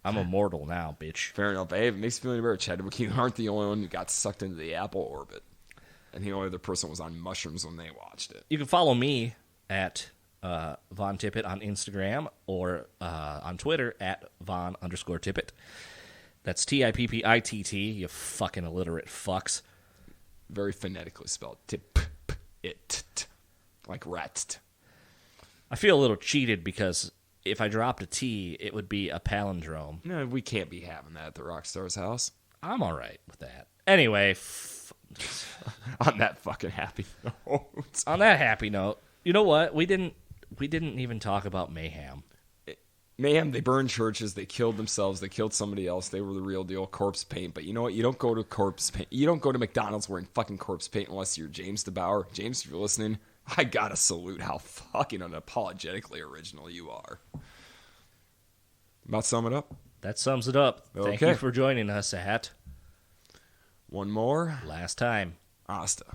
I'm immortal now, bitch. Fair enough. Hey, it makes me feel any better, Chadwick. You aren't the only one who got sucked into the Apple orbit. And the only other person was on mushrooms when they watched it. You can follow me at Von Tippett on Instagram or on Twitter at Von_Tippett. That's Tippitt, you fucking illiterate fucks. Very phonetically spelled. Tip-it. Like rat. I feel a little cheated because if I dropped a T, it would be a palindrome. No, we can't be having that at the Rockstar's house. I'm all right with that. Anyway. On that fucking happy note. On that happy note, you know what? We didn't even talk about Mayhem. Mayhem, they burned churches, they killed themselves, they killed somebody else, they were the real deal, corpse paint. But you know what? You don't go to corpse paint. You don't go to McDonald's wearing fucking corpse paint unless you're James DeBauer. James, if you're listening, I gotta salute how fucking unapologetically original you are. About sum it up? That sums it up. Okay. Thank you for joining us at one more last time. Asta.